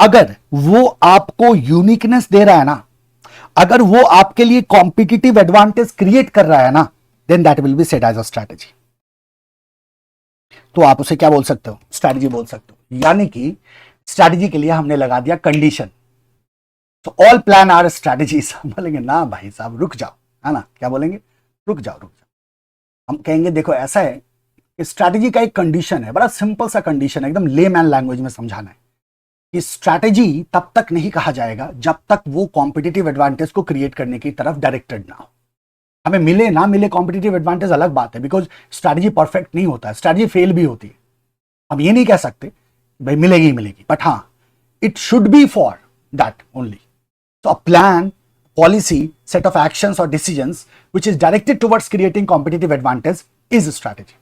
अगर वो आपको यूनिकनेस दे रहा है ना, अगर वो आपके लिए कॉम्पिटिटिव एडवांटेज क्रिएट कर रहा है ना, then that will be said as a strategy. तो आप उसे क्या बोल सकते हो, स्ट्रैटेजी बोल सकते हो। यानी कि स्ट्रैटेजी के लिए हमने लगा दिया कंडीशन। तो ऑल प्लान आर स्ट्रैटेजीज। बोलेंगे ना भाई साहब रुक जाओ, है ना, क्या बोलेंगे, रुक जाओ रुक जाओ। हम कहेंगे देखो ऐसा है, स्ट्रैटेजी का एक कंडीशन है, बड़ा सिंपल सा कंडीशन है, एकदम लेमैन लैंग्वेज में समझाना है कि स्ट्रैटेजी तब तक नहीं कहा जाएगा जब तक वो कॉम्पिटिटिव एडवांटेज को क्रिएट करने की तरफ डायरेक्टेड ना हो। हमें मिले ना मिले कॉम्पिटिटिव एडवांटेज अलग बात है, बिकॉज स्ट्रैटेजी परफेक्ट नहीं होता है, स्ट्रैटेजी फेल भी होती है। हम ये नहीं कह सकते भाई मिलेगी ही मिलेगी, बट हाँ, it should be for that only. So a plan, policy, set of actions or decisions which is directed towards creating competitive advantage is a strategy.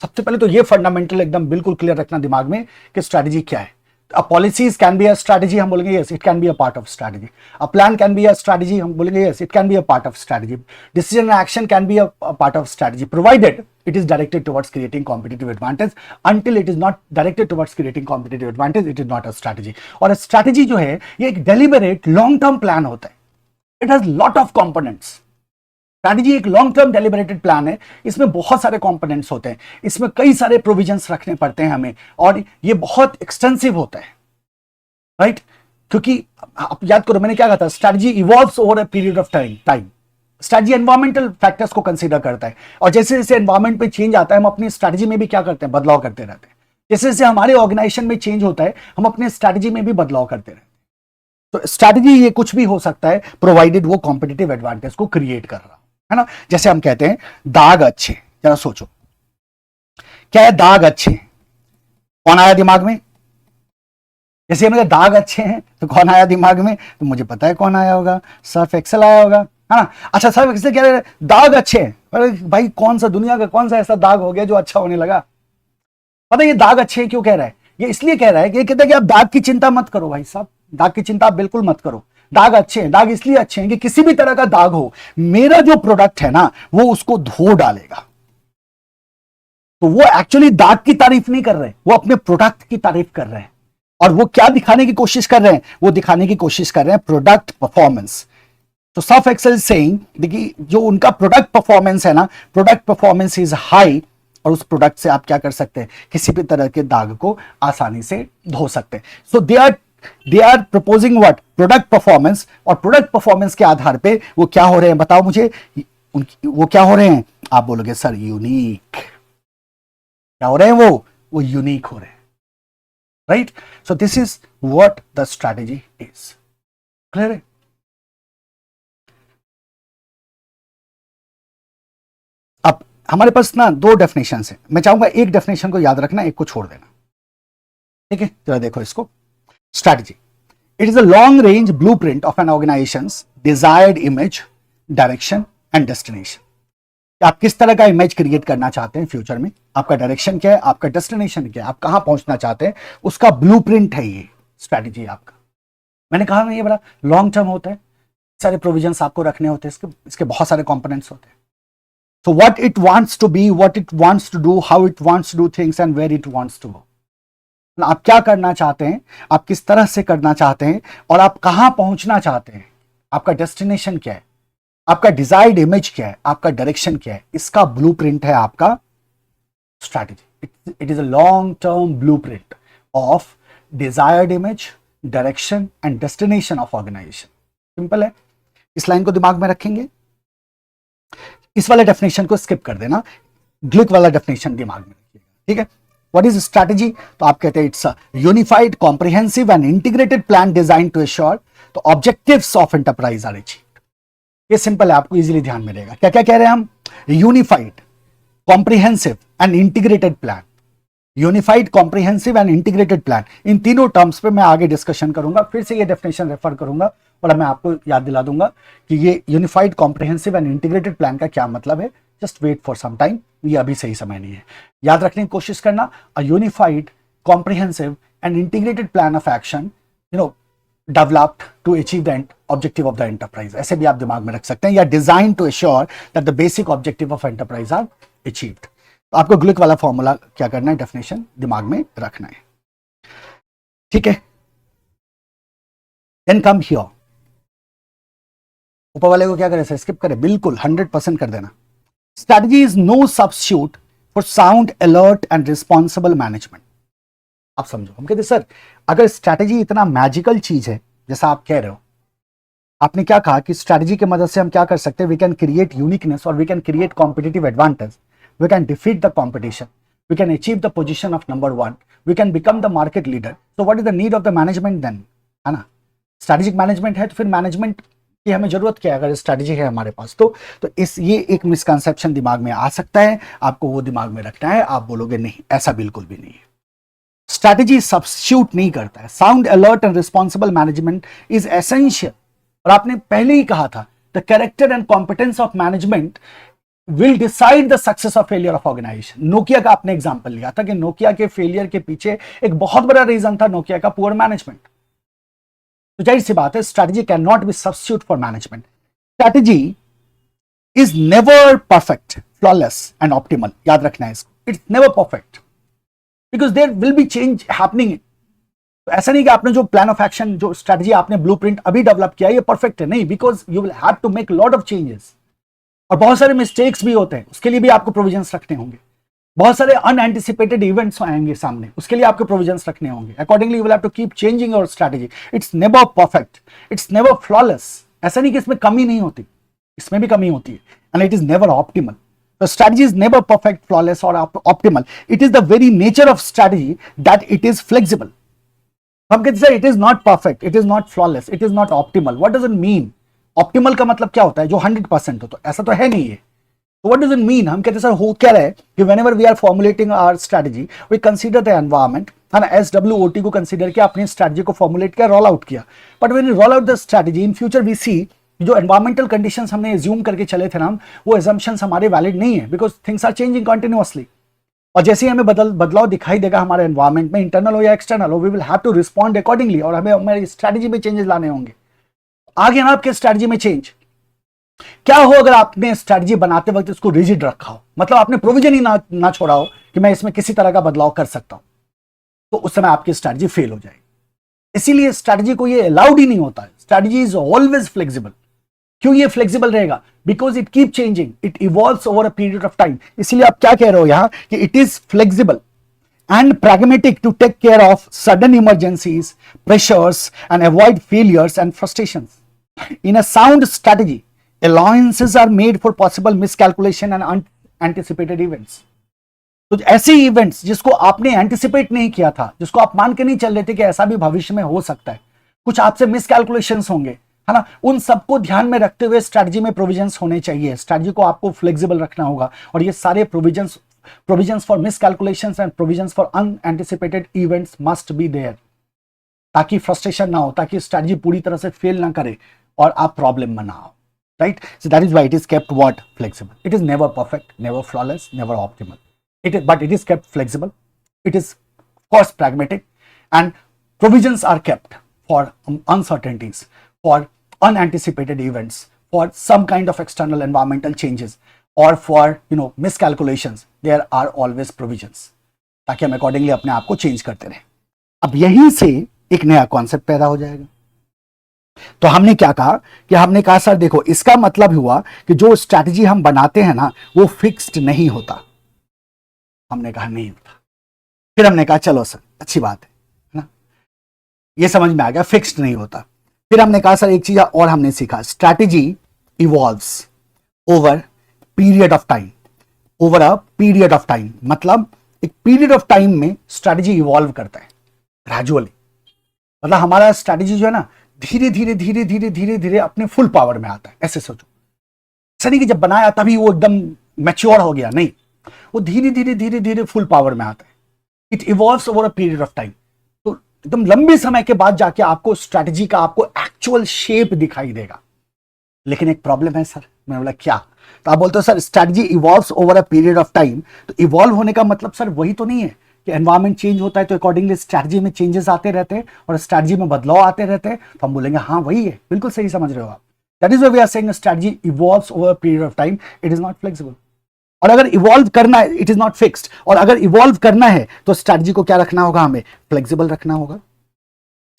सबसे पहले तो ये फंडामेंटल एकदम बिल्कुल क्लियर रखना दिमाग में कि स्ट्रैटेजी क्या है। A policies can be a strategy, हम बोलेंगे yes, it can be a part of strategy. A plan can be a strategy, हम बोलेंगे yes, it can be a part of strategy. Decision and action can be a part of strategy, provided it is directed towards creating competitive advantage. Until it is not directed towards creating competitive advantage, it is not a strategy. और strategy जो है ये एक deliberate long term plan होता है. It has lot of components. Strategy एक लॉन्ग टर्म डेलिबरेटेड प्लान है, इसमें बहुत सारे कंपोनेंट्स होते हैं, इसमें कई सारे प्रोविजंस रखने पड़ते हैं हमें, और ये बहुत एक्सटेंसिव होता है, राइट? क्योंकि आप याद करो मैंने क्या कहा था, strategy evolves over a period of time. Strategy environmental factors को कंसीडर करता है, और जैसे जैसे एनवायरमेंट में चेंज आता है हम अपनी स्ट्रैटेजी में भी क्या करते हैं, बदलाव करते रहते हैं। जैसे जैसे हमारे ऑर्गेनाइजेशन में चेंज होता है हम अपने स्ट्रैटेजी में भी बदलाव करते रहते हैं। तो स्ट्रैटेजी ये कुछ भी हो सकता है, प्रोवाइडेड वो कॉम्पिटिटिव एडवांटेज को क्रिएट कर रहा है ना। जैसे हम कहते हैं दाग अच्छे, जरा सोचो क्या है दाग अच्छे, कौन आया दिमाग में? जैसे हमने दाग अच्छे हैं तो कौन आया दिमाग में? तो मुझे पता है कौन आया होगा, सर्फ एक्सेल आया होगा, है ना। अच्छा, सर्फ एक्सेल कह रहे हैं दाग अच्छे हैं, अरे भाई कौन सा दुनिया का कौन सा ऐसा दाग हो गया जो अच्छा होने लगा? पता है ये दाग अच्छे हैं क्यों कह रहा है? ये इसलिए कह रहा है कि ये कहता है कि आप दाग की चिंता मत करो भाई साहब, दाग की चिंता आप बिल्कुल मत करो। दाग अच्छे हैं, दाग इसलिए अच्छे हैं कि किसी भी तरह का दाग हो, मेरा जो प्रोडक्ट है ना वो उसको धो डालेगा। तो वो एक्चुअली दाग की तारीफ नहीं कर रहे, वो अपने प्रोडक्ट की तारीफ कर रहे हैं। और वो क्या दिखाने की कोशिश कर रहे हैं? वो दिखाने की कोशिश कर रहे हैं प्रोडक्ट परफॉर्मेंस। तो सर्फ एक्सेल सेइंग, देखिए जो उनका प्रोडक्ट परफॉर्मेंस है ना, प्रोडक्ट परफॉर्मेंस इज हाई, और उस प्रोडक्ट से आप क्या कर सकते हैं, किसी भी तरह के दाग को आसानी से धो सकते हैं. So they are proposing what, product performance, और प्रोडक्ट परफॉर्मेंस के आधार पे वो क्या हो रहे हैं, बताओ मुझे, वो क्या हो रहे हैं, आप बोलोगे सर यूनिक. क्या हो रहे हैं वो यूनिक हो रहे हैं, right. So this is what the strategy is. Clear है. अब हमारे पास ना दो डेफिनेशन है, मैं चाहूंगा एक डेफिनेशन को याद रखना, एक को छोड़ देना. ठीक है, जरा देखो इसको. Strategy, it is a long range blueprint of an organization's desired image, direction and destination. आप किस तरह का इमेज क्रिएट करना चाहते हैं फ्यूचर में, आपका डायरेक्शन क्या है, आपका डेस्टिनेशन क्या है, आप कहां पहुंचना चाहते हैं, उसका ब्लूप्रिंट है ये स्ट्रैटेजी आपका. मैंने कहा ना ये बड़ा लॉन्ग टर्म होता है, सारे प्रोविजंस आपको रखने होते हैं, इसके बहुत सारे कंपोनेंट्स होते हैं. So what it wants to be, what it wants to do, how it wants to do things and where it wants to go. आप क्या करना चाहते हैं, आप किस तरह से करना चाहते हैं, और आप कहां पहुंचना चाहते हैं, आपका डेस्टिनेशन क्या है, आपका डिजायर्ड इमेज क्या है, आपका डायरेक्शन क्या है, इसका ब्लूप्रिंट है आपका strategy. It is a long term blueprint of desired image, direction and destination of organization. Simple है, इस लाइन को दिमाग में रखेंगे. इस वाले डेफिनेशन को स्किप कर देना, ग्लिक वाला डेफिनेशन दिमाग में रखिएगा. ठीक है, व्हाट इज स्ट्रैटेजी, तो आप कहते हैं it's a unified comprehensive and integrated plan design to assure the objectives of enterprise are achieved. ये सिंपल है, आपको इजीली ध्यान में रहेगा. क्या क्या कह रहे हैं हम, unified comprehensive and integrated plan, unified comprehensive and integrated plan, इन तीनों टर्म्स पे मैं आगे डिस्कशन करूंगा, फिर से ये डेफिनेशन रेफर करूंगा और मैं आपको याद दिला दूंगा कि ये unified comprehensive and integrated plan का क्या मतलब है. Just wait for some time, ये अभी सही समय नहीं है. याद रखने की कोशिश करना, a unified comprehensive and integrated plan of action, developed to achieve the objective of the enterprise, ऐसे भी आप दिमाग में रख सकते हैं, या design to assure that the basic objective of enterprise are achieved. तो आपको ग्लिक वाला फॉर्मूला क्या करना है, डेफिनेशन दिमाग में रखना है. ठीक है, देन कम हियर. ऊपर वाले को क्या करें सर, स्किप करें, बिल्कुल 100% कर देना. Strategy is no substitute for sound, alert and responsible management. आप समझो, हम कहते सर अगर स्ट्रैटेजी इतना मैजिकल चीज है जैसा आप कह रहे हो, आपने क्या कहा कि स्ट्रैटेजी की मदद से हम क्या कर सकते हैं, वी कैन क्रिएट यूनिकनेस और we can create competitive advantage, we can defeat the competition, we can achieve the position of number one, we can become the market leader. So what is the need of the management then, है ना. स्ट्रैटेजिक मैनेजमेंट है तो फिर मैनेजमेंट की हमें जरूरत क्या है, अगर स्ट्रैटेजी है हमारे पास तो ये एक मिसकंसेप्शन दिमाग में आ सकता है, आपको वो दिमाग में रखना है. आप बोलोगे नहीं, ऐसा बिल्कुल भी नहीं है, स्ट्रैटेजी सब्स्टिट्यूट नहीं करता है. Sound, alert and responsible management is essential. और आपने पहले ही कहा था, the character and competence of management will decide the success of failure of organization. Nokia का आपने एग्जांपल लिया था कि नोकिया के फेलियर के पीछे एक बहुत बड़ा रीजन था नोकिया का पुअर मैनेजमेंट. तो जाहिर सी बात है, strategy can not be substitute for management. Strategy is never perfect, flawless and optimal. याद रखना है इसको, it's never perfect because there will be change happening. तो ऐसा नहीं कि आपने जो प्लान ऑफ एक्शन, जो स्ट्रैटेजी आपने ब्लूप्रिंट अभी डेवलप किया ये परफेक्ट है, नहीं, because you will have to make lot of changes और बहुत सारे मिस्टेक्स भी होते हैं, उसके लिए भी आपको प्रोविजंस रखने होंगे. बहुत सारे अनएंटिसिपेटेड इवेंट्स आएंगे सामने, उसके लिए आपको प्रोविजंस रखने होंगे. Accordingly you will have to keep changing your strategy. It's never perfect, it's never flawless. ऐसा नहीं कि इसमें कमी नहीं होती, इसमें भी कमी होती है. And it is never optimal. The strategy is never perfect, flawless or optimal. It is the very nature of strategy that it is flexible. हम कहते हैं it is not perfect, it is not flawless, it is not optimal. What does it mean? Optimal का मतलब क्या होता है, जो 100% हो, तो ऐसा तो है नहीं है. तो व्हाट डज इट मीन, हम कहते हैं सर हो क्या रहा है कि whenever we are formulating our strategy we consider the environment, है ना, SWOT को कंसीडर किया, अपनी स्ट्रैटेजी को फॉर्मुलेट किया, रोल आउट किया. But when you roll out the strategy in future we see जो एनवायरमेंटल कंडीशंस हमने एज्यूम करके चले थे ना, वो एजम्पशंस हमारे वैलिड नहीं है because things are changing continuously. और जैसे ही हमें बदलाव दिखाई देगा हमारे एनवायरमेंट में, इंटरनल हो या एक्सटर्नल हो, we will have to respond accordingly और हमें हमारी स्ट्रैटेजी में चेंजेस लाने होंगे. आगे ना आपके स्ट्रैटेजी में चेंज क्या हो अगर आपने स्ट्रैटेजी बनाते वक्त इसको रिजिड रखा हो, मतलब आपने प्रोविजन ही ना छोड़ा हो कि मैं इसमें किसी तरह का बदलाव कर सकता हूं, तो उस समय आपकी स्ट्रैटेजी फेल हो जाएगी. इसीलिए स्ट्रैटेजी को ये अलाउड ही नहीं होता है. Strategy is always flexible. क्यों ये फ्लेक्सिबल रहेगा? Because it keep changing, it evolves over a period of time. इसलिए आप क्या कह रहे हो यहां कि it is flexible and pragmatic to take care of sudden emergencies, pressures, and avoid failures and frustrations. In a sound strategy, allowances are made for possible miscalculation and unanticipated events. तो ऐसे इवेंट्स जिसको आपने एंटिसिपेट नहीं किया था, जिसको आप मान के नहीं चल रहे थे कि ऐसा भी भविष्य में हो सकता है, कुछ आपसे मिसकैलकुलेशंस होंगे, है ना, उन सबको ध्यान में रखते हुए स्ट्रैटेजी में प्रोविजंस होने चाहिए। स्ट्रैटेजी को आपको फ्लेक्सिबल रखना होगा और ये सारे provisions for miscalculations and provisions for unanticipated events must be there, ताकि फ्रस्ट्रेशन ना हो, ताकि स्ट्रैटेजी पूरी तरह से फेल ना करे और आप प्रॉब्लम में ना हो, right? So that is why it is kept what? Flexible. It is never perfect, never flawless, never optimal, it is, but it is kept flexible. It is of course pragmatic, and provisions are kept for uncertainties, for unanticipated events, for some kind of external environmental changes, or for miscalculations. There are always provisions, ताकि हम अकॉर्डिंगली अपने आप को चेंज करते रहें। अब यहीं से एक नया कॉन्सेप्ट पैदा हो जाएगा। तो हमने क्या कहा कि हमने कहा सर देखो, इसका मतलब हुआ कि जो स्ट्रैटेजी हम बनाते हैं ना वो फिक्स्ड नहीं होता। हमने कहा नहीं होता। फिर हमने कहा चलो सर अच्छी बात है ना, ये समझ में आ गया, फिक्स्ड नहीं होता। फिर हमने कहा सर एक चीज और हमने सीखा, strategy evolves over period of time, over a period of time. मतलब एक पीरियड ऑफ टाइम में स्ट्रैटेजी इवॉल्व करता है ग्रेजुअली। मतलब हमारा स्ट्रैटेजी जो है ना धीरे धीरे धीरे धीरे धीरे धीरे अपने फुल पावर में आता है। ऐसे सोचो, ऐसा नहीं कि जब बनाया तभी वो एकदम मैच्योर हो गया, नहीं, वो धीरे धीरे धीरे धीरे फुल पावर में आता है। It evolves over a period of time. तो एकदम लंबे समय के बाद जाके आपको स्ट्रैटेजी का आपको एक्चुअल शेप दिखाई देगा। लेकिन एक प्रॉब्लम है सर। मैंने बोला क्या? तो आप बोलते हो sir strategy evolves over a period of time. तो इवॉल्व होने का मतलब सर वही तो नहीं है कि एनवायरमेंट चेंज होता है तो अकॉर्डिंगली स्ट्रैटेजी में चेंजेस आते रहते हैं और स्ट्रैटेजी में बदलाव आते रहते हैं। तो हम बोलेंगे हाँ वही है, बिल्कुल सही समझ रहे हो आप। That is why we are saying strategy evolves over a period of time, it is not flexible. और अगर इवॉल्व करना है, इट इज नॉट फिक्स्ड। और अगर इवॉल्व करना है तो स्ट्रैटेजी को क्या रखना होगा? हमें फ्लेक्सिबल रखना होगा।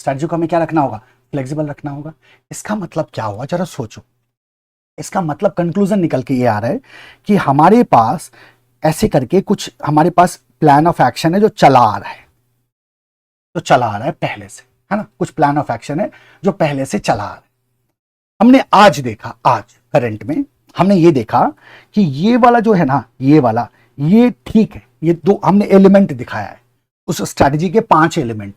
स्ट्रैटेजी को हमें क्या रखना होगा? फ्लेक्सिबल रखना होगा। इसका मतलब क्या हुआ? जरा सोचो। इसका मतलब कंक्लूजन निकल के ये आ रहा है कि हमारे पास ऐसे करके कुछ हमारे पास प्लान ऑफ एक्शन है जो चला आ रहा है, जो चला आ रहा है पहले से, है ना। कुछ प्लान ऑफ एक्शन है जो पहले से चला आ रहा है। हमने आज देखा, आज करंट में हमने ये देखा कि ये वाला जो है ना, ये वाला, ये ठीक है। ये दो हमने एलिमेंट दिखाया है, उस स्ट्रैटेजी के 5 एलिमेंट।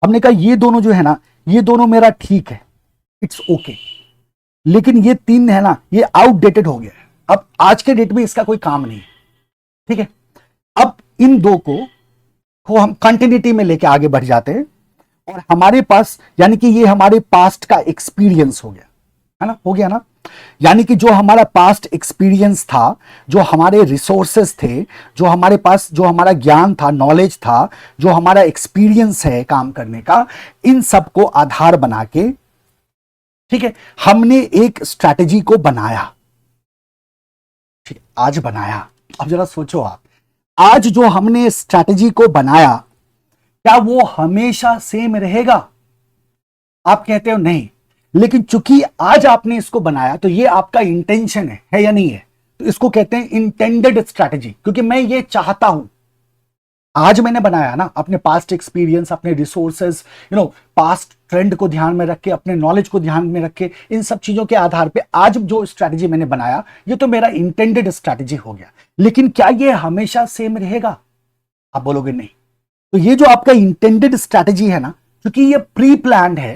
हमने कहा ये दोनों जो है ना, ये दोनों मेरा ठीक है, इट्स ओके। लेकिन ये 3 है ना, ये आउटडेटेड हो गया है। अब आज के डेट में इसका कोई काम नहीं है, ठीक है। अब इन दो को हम कंटिन्यूटी में लेके आगे बढ़ जाते हैं और हमारे पास यानी कि ये हमारे पास्ट का एक्सपीरियंस हो गया, है ना, हो गया ना। यानी कि जो हमारा पास्ट एक्सपीरियंस था, जो हमारे रिसोर्सेस थे, जो हमारे पास जो हमारा ज्ञान था, नॉलेज था, जो हमारा एक्सपीरियंस है काम करने का, इन सब को आधार बना के, ठीक है, हमने एक स्ट्रैटेजी को बनाया। ठीक, आज बनाया। अब जरा सोचो आप, आज जो हमने स्ट्रैटेजी को बनाया क्या वो हमेशा सेम रहेगा? आप कहते हो नहीं, लेकिन चूंकि आज आपने इसको बनाया तो ये आपका इंटेंशन है या नहीं है? तो इसको कहते हैं इंटेंडेड स्ट्रैटेजी, क्योंकि मैं ये चाहता हूं। आज मैंने बनाया ना, अपने पास्ट एक्सपीरियंस, अपने रिसोर्सेज, पास्ट ट्रेंड को ध्यान में रख के, अपने नॉलेज को ध्यान में रख के, इन सब चीजों के आधार पे आज जो स्ट्रैटेजी मैंने बनाया ये तो मेरा इंटेंडेड स्ट्रैटेजी हो गया। लेकिन क्या ये हमेशा सेम रहेगा? आप बोलोगे नहीं। तो ये जो आपका इंटेंडेड स्ट्रैटेजी है ना, क्योंकि ये प्री प्लान्ड है,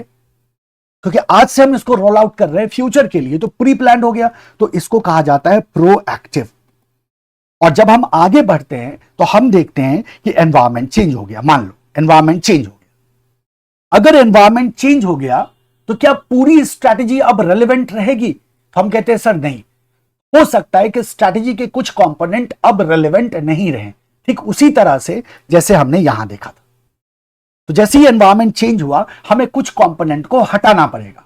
क्योंकि आज से हम इसको रोल आउट कर रहे हैं फ्यूचर के लिए, तो प्री प्लान्ड हो गया, तो इसको कहा जाता है प्रोएक्टिव। और जब हम आगे बढ़ते हैं तो हम देखते हैं कि एनवायरनमेंट चेंज हो गया। मान लो एनवायरनमेंट चेंज हो गया। अगर एनवायरनमेंट चेंज हो गया तो क्या पूरी स्ट्रैटेजी अब रेलेवेंट रहेगी? तो हम कहते हैं सर नहीं, हो सकता है कि स्ट्रैटेजी के कुछ कंपोनेंट अब रेलेवेंट नहीं रहे। ठीक उसी तरह से जैसे हमने यहां देखा था। तो जैसे ही एनवायरनमेंट चेंज हुआ, हमें कुछ कंपोनेंट को हटाना पड़ेगा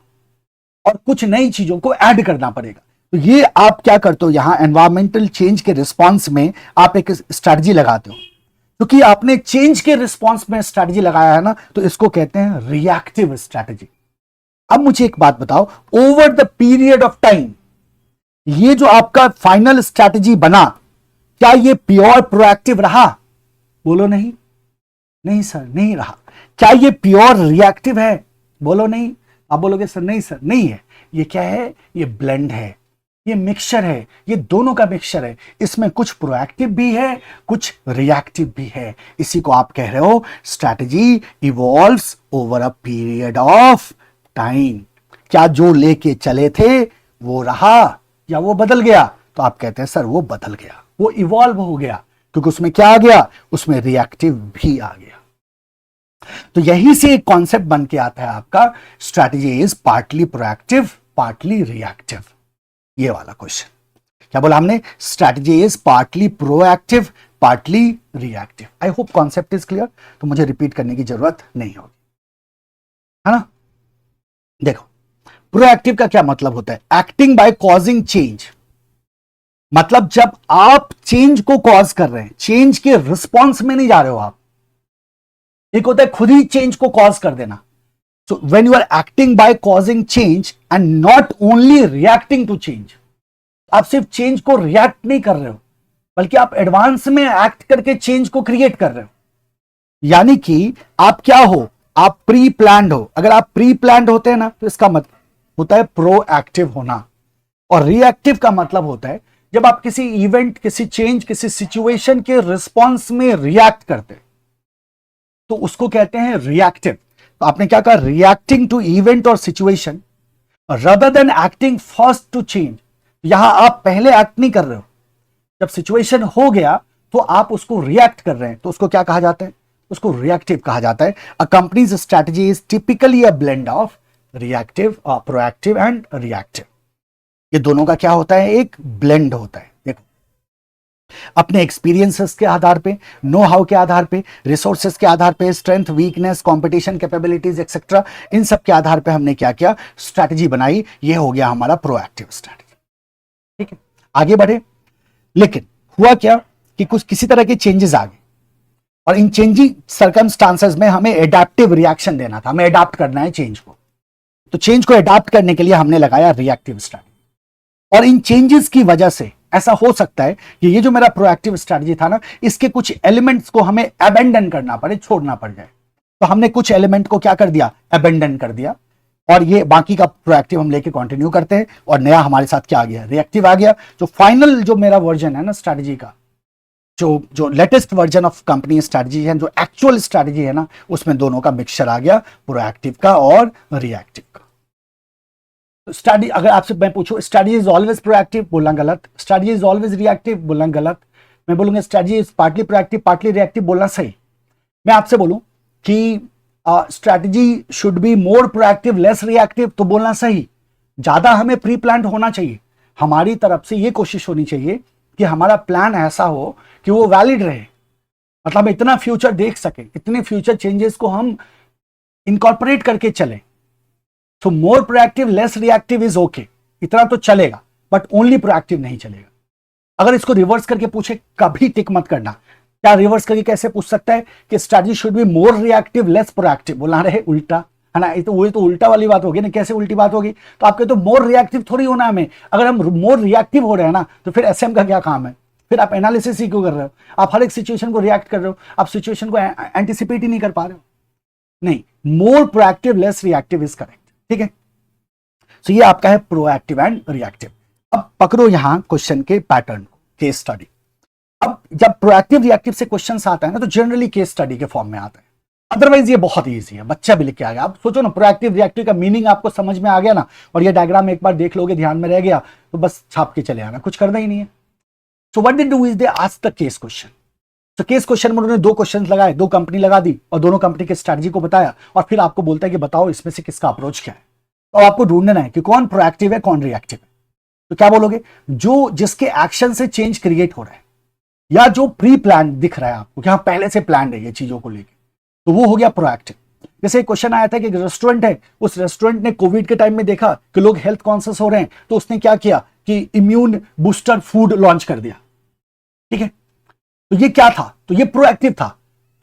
और कुछ नई चीजों को ऐड करना पड़ेगा। तो ये आप क्या करते हो, यहां एनवायरमेंटल चेंज के रिस्पांस में आप एक स्ट्रैटेजी लगाते हो। क्योंकि आपने चेंज के रिस्पांस में स्ट्रैटेजी लगाया है ना, तो इसको कहते हैं रिएक्टिव स्ट्रैटेजी। अब मुझे एक बात बताओ, over the period of time ये जो आपका फाइनल स्ट्रैटेजी बना, क्या ये प्योर प्रोएक्टिव रहा? बोलो नहीं। नहीं सर नहीं रहा। क्या ये प्योर रिएक्टिव है? बोलो नहीं। आप बोलोगे सर नहीं सर नहीं है। ये क्या है? ये ब्लेंड है, ये मिक्सचर है, ये दोनों का मिक्सचर है। इसमें कुछ प्रोएक्टिव भी है, कुछ रिएक्टिव भी है। इसी को आप कह रहे हो strategy evolves over a period of time. क्या जो लेके चले थे वो रहा या वो बदल गया? तो आप कहते हैं सर वो बदल गया, वो इवॉल्व हो गया, क्योंकि उसमें क्या आ गया? उसमें रिएक्टिव भी आ गया। तो यही से एक कॉन्सेप्ट बन के आता है आपका, strategy is partly proactive partly reactive. ये वाला क्वेश्चन क्या बोला हमने? Strategy is partly proactive partly reactive. I hope concept is clear, तो मुझे रिपीट करने की जरूरत नहीं होगी, है ना? देखो, प्रोएक्टिव का क्या मतलब होता है? Acting by causing change. मतलब जब आप चेंज को कॉज कर रहे हैं, चेंज के रिस्पॉन्स में नहीं जा रहे हो आप। एक होता है खुद ही चेंज को कॉज कर देना। So when you are acting by causing change and not only reacting to change, आप सिर्फ चेंज को रिएक्ट नहीं कर रहे हो, बल्कि आप एडवांस में एक्ट करके चेंज को क्रिएट कर रहे हो। यानी कि आप क्या हो? आप प्री प्लान्ड हो। अगर आप प्री प्लान्ड होते हैं ना, तो इसका मतलब होता है प्रोएक्टिव होना। और रिएक्टिव का मतलब होता है जब आप किसी इवेंट, किसी चेंज, किसी सिचुएशन के रिस्पॉन्स में रिएक्ट करते हैं, तो उसको कहते हैं रिएक्टिव। तो आपने क्या कहा? रिएक्टिंग टू इवेंट और situation rather than acting first to change। यहां आप पहले एक्ट नहीं कर रहे हो, जब सिचुएशन हो गया तो आप उसको रिएक्ट कर रहे हैं, तो उसको क्या कहा जाता है? उसको रिएक्टिव कहा जाता है। A company's strategy is typically a blend of reactive, proactive and reactive. ये दोनों का क्या होता है? एक ब्लेंड होता है। देखो, अपने एक्सपीरियंसेस के आधार पे, नो हाउ के आधार पे, रिसोर्सेस के आधार पे, strength, weakness, competition capabilities etcetera, इन सब के आधार पे हमने क्या किया? स्ट्रैटेजी बनाई। ये हो गया हमारा प्रोएक्टिव स्ट्रैटेजी। ठीक है, आगे बढ़े। लेकिन हुआ क्या कि कुछ किसी तरह के चेंजेस आ गए, और इन चेंजिंग सर्कमस्टांसेस में हमें एडेप्टिव रिएक्शन देना था। हमें एडाप्ट करना है चेंज को। तो चेंज को एडाप्ट करने के लिए हमने लगाया रिएक्टिव स्ट्रैटेजी। और इन चेंजेस की वजह से ऐसा हो सकता है कि ये जो मेरा प्रोएक्टिव स्ट्रैटेजी था ना, इसके कुछ एलिमेंट्स को हमें अबेंडन करना पड़े, छोड़ना पड़ जाए। तो हमने कुछ एलिमेंट को क्या कर दिया? अबेंडन कर दिया। और ये बाकी का प्रोएक्टिव हम लेके कंटिन्यू करते हैं, और नया हमारे साथ क्या आ गया? रिएक्टिव आ गया। जो फाइनल जो मेरा वर्जन है ना स्ट्रैटेजी का, जो latest version of company strategy है, जो एक्चुअल स्ट्रैटेजी है ना, उसमें दोनों का मिक्सचर आ गया, प्रोएक्टिव का और रिएक्टिव का। स्ट्रैटेजी, अगर आपसे मैं पूछूं स्ट्रैटेजी इज ऑलवेज प्रोएक्टिव, बोलना गलत। स्ट्रैटेजी इज ऑलवेज रिएक्टिव, बोलना गलत। मैं बोलूंगा strategy is partly proactive partly reactive, बोलना सही। मैं आपसे बोलूं कि strategy should be more proactive less reactive, तो बोलना सही। ज्यादा हमें प्री प्लान होना चाहिए। हमारी तरफ से ये कोशिश होनी चाहिए कि हमारा प्लान ऐसा हो कि वो वैलिड रहे, मतलब इतना फ्यूचर देख सके, इतने फ्यूचर चेंजेस को हम इनकॉर्पोरेट करके चले। So more proactive less reactive is okay, इतना तो चलेगा, बट ओनली प्रोएक्टिव नहीं चलेगा। अगर इसको रिवर्स करके पूछे, कभी टिक मत करना। क्या रिवर्स करके कैसे पूछ सकता है कि strategy should be more reactive less proactive? बोलना रहे उल्टा, है ना? ये तो उल्टा वाली बात होगी ना। कैसे उल्टी बात होगी? तो आपके तो मोर रिएक्टिव थोड़ी होना है हमें। अगर हम मोर रिएक्टिव हो रहे हैं ना, तो फिर एसएम का क्या काम है? फिर आप एनालिसिस ही क्यों कर रहे हो? आप हर एक सिचुएशन को रिएक्ट कर रहे हो, आप सिचुएशन को एंटिसिपेट ही नहीं कर पा रहे हो। नहीं, मोर proactive less reactive is correct. ठीक है, सो ये आपका है प्रोएक्टिव एंड रिएक्टिव। अब पकड़ो यहां क्वेश्चन के पैटर्न को, केस स्टडी। अब जब प्रोएक्टिव रिएक्टिव से क्वेश्चन आता है ना, तो जनरली केस स्टडी के फॉर्म में आता है। अदरवाइज ये बहुत ईजी है, बच्चा भी लिख के आ गया। आप सोचो ना, प्रोएक्टिव रिएक्टिव का मीनिंग आपको समझ में आ गया ना, और ये डायग्राम एक बार देख लोगे, ध्यान में रह गया, तो बस छाप के चले आना, कुछ करना ही नहीं है। So what they do is they ask the case question. तो केस क्वेश्चन में उन्होंने दो क्वेश्चन लगाए, दो कंपनी लगा दी, और दोनों कंपनी के स्ट्रैटेजी को बताया, और फिर आपको बोलता है कि बताओ इसमें से किसका अप्रोच क्या है। और आपको ढूंढना है कि कौन प्रोएक्टिव है कौन रिएक्टिव है। तो क्या बोलोगे? जो जिसके एक्शन से चेंज क्रिएट हो रहा है, या जो प्री प्लान दिख रहा है आपको कि हाँ पहले से प्लान है ये चीजों को लेकर, तो वो हो गया प्रोएक्टिव। जैसे क्वेश्चन आया था कि एक रेस्टोरेंट है, उस रेस्टोरेंट ने कोविड के टाइम में देखा कि लोग हेल्थ कॉन्शियस हो रहे हैं, तो उसने क्या किया कि इम्यून बूस्टर फूड लॉन्च कर दिया। ठीक है, तो ये क्या था? तो ये प्रोएक्टिव था,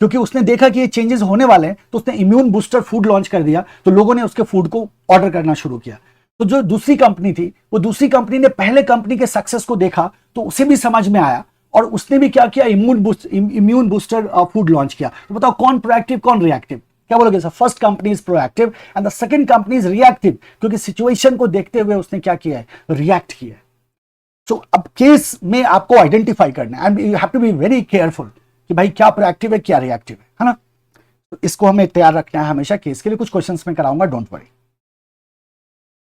क्योंकि उसने देखा कि ये चेंजेस होने वाले हैं, तो उसने इम्यून बूस्टर फूड लॉन्च कर दिया, तो लोगों ने उसके फूड को ऑर्डर करना शुरू किया। तो जो दूसरी कंपनी थी, वो दूसरी कंपनी ने पहले कंपनी के सक्सेस को देखा, तो उसे भी समझ में आया और उसने भी क्या किया, इम्यून बूस्टर फूड लॉन्च किया। तो बताओ कौन प्रोएक्टिव कौन रिएक्टिव? क्या बोलोगे sir? First company is proactive and the second company is reactive, क्योंकि सिचुएशन को देखते हुए उसने क्या किया है, रिएक्ट किया है। सो अब केस में आपको आइडेंटिफाई करना है and you have to be very careful कि भाई क्या प्रोएक्टिव है क्या रिएक्टिव है ना। तो इसको हमें तैयार रखना है हमेशा केस के लिए। कुछ क्वेश्चंस में कराऊंगा, डोंट वरी।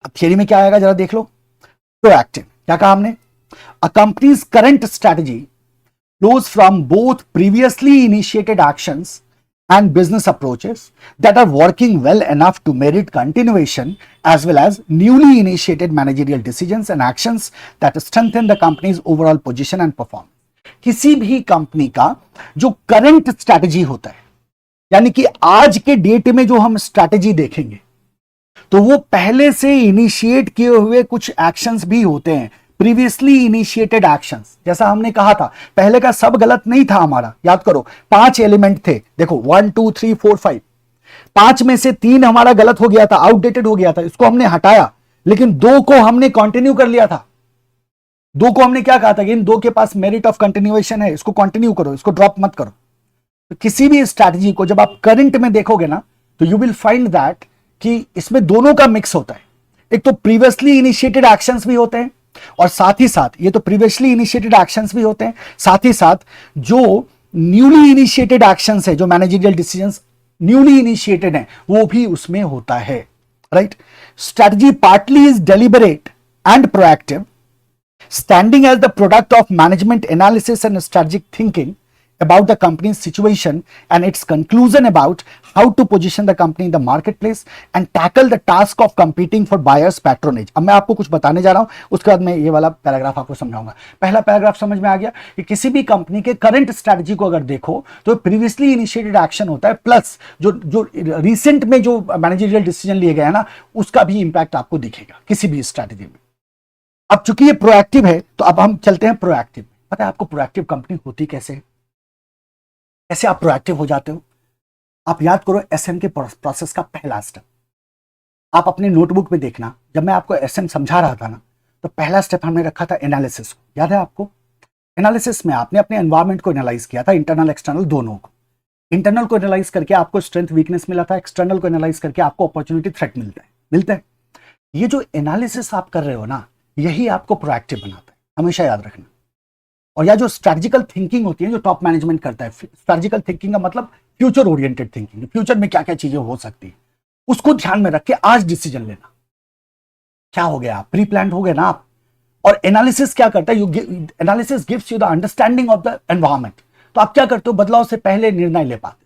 अब थियरी में क्या आएगा जरा देख लो। प्रोएक्टिव क्या कहा हमने? A company's current strategy flows from both previously initiated actions and business approaches that are working well enough to merit continuation, as well as newly initiated managerial decisions and actions that strengthen the company's overall position and performance। किसी भी कंपनी का जो करंट स्ट्रैटेजी होता है, यानी कि आज के डेट में जो हम स्ट्रैटेजी देखेंगे, तो वो पहले से इनिशिएट किए हुए कुछ एक्शंस भी होते हैं, प्रीवियसली इनिशिएटेड एक्शंस। जैसा हमने कहा था, पहले का सब गलत नहीं था हमारा, याद करो 5 एलिमेंट थे, देखो 1 2 3 4 5, 5 में से 3 हमारा गलत हो गया था, आउटडेटेड हो गया था, इसको हमने हटाया, लेकिन 2 को हमने कंटिन्यू कर लिया था। 2 को हमने क्या कहा था कि इन 2 के पास मेरिट ऑफ कंटिन्यूएशन है, इसको कंटिन्यू करो, इसको ड्रॉप मत करो। तो किसी भी स्ट्रैटेजी को जब आप करंट में देखोगे ना, तो यू विल फाइंड दैट कि इसमें दोनों का मिक्स होता है। एक तो प्रीवियसली इनिशिएटेड एक्शंस भी होते हैं, और साथ ही साथ ये तो प्रीवियसली इनिशिएटेड एक्शंस भी होते हैं, साथ ही साथ जो न्यूली इनिशिएटेड एक्शंस है, जो मैनेजरियल डिसीजंस न्यूली इनिशिएटेड हैं, वो भी उसमें होता है, right. Strategy partly is deliberate and proactive, standing as the product of management analysis and strategic thinking about the company's situation and its conclusion about how to position the company in the marketplace and tackle the task of competing for buyers patronage। अब मैं आपको कुछ बताने जा रहा हूं, उसके बाद मैं ये वाला पैराग्राफ आपको समझाऊंगा। पहला पैराग्राफ समझ में आ गया कि किसी भी कंपनी के करंट स्ट्रैटेजी को अगर देखो तो प्रीवियसली इनिशिएटेड एक्शन होता है, प्लस जो रिसेंट में जो मैनेजरियल डिसीजन लिए गए हैं ना, उसका भी इंपैक्ट आपको दिखेगा किसी भी स्ट्रैटेजी में। अब चूंकि ये प्रोएक्टिव है, तो अब हम चलते हैं प्रोएक्टिव। पता है आपको प्रोएक्टिव कंपनी होती कैसे है? कैसे आप प्रोएक्टिव हो जाते हो? आप याद करो एसएम के प्रोसेस का पहला स्टेप। आप अपने नोटबुक में देखना, जब मैं आपको एसएम समझा रहा था ना, तो पहला स्टेप हमने रखा था एनालिसिस को। याद है आपको? एनालिसिस में आपने अपने एनवायरमेंट को एनालाइज किया था, इंटरनल एक्सटर्नल दोनों को। इंटरनल को एनालाइज करके आपको स्ट्रेंथ वीकनेस मिला था, एक्सटर्नल को एनालाइज करके आपको अपॉर्चुनिटी थ्रेट मिलता है। ये जो एनालिसिस आप कर रहे हो ना, यही आपको प्रोएक्टिव बनाता है, हमेशा याद रखना। और यह जो स्ट्रैटेजिकल थिंकिंग होती है, जो टॉप मैनेजमेंट करता है, स्ट्रैटेजिकल थिंकिंग का मतलब फ्यूचर ओरिएंटेड थिंकिंग, फ्यूचर में क्या क्या चीजें हो सकती है, उसको ध्यान में रख के आज डिसीजन लेना। क्या हो गया? प्री प्लान हो गए ना आप। और एनालिसिस क्या करता है? Analysis gives you the understanding of the environment. तो आप क्या करते हो? बदलाव से पहले निर्णय ले पाते।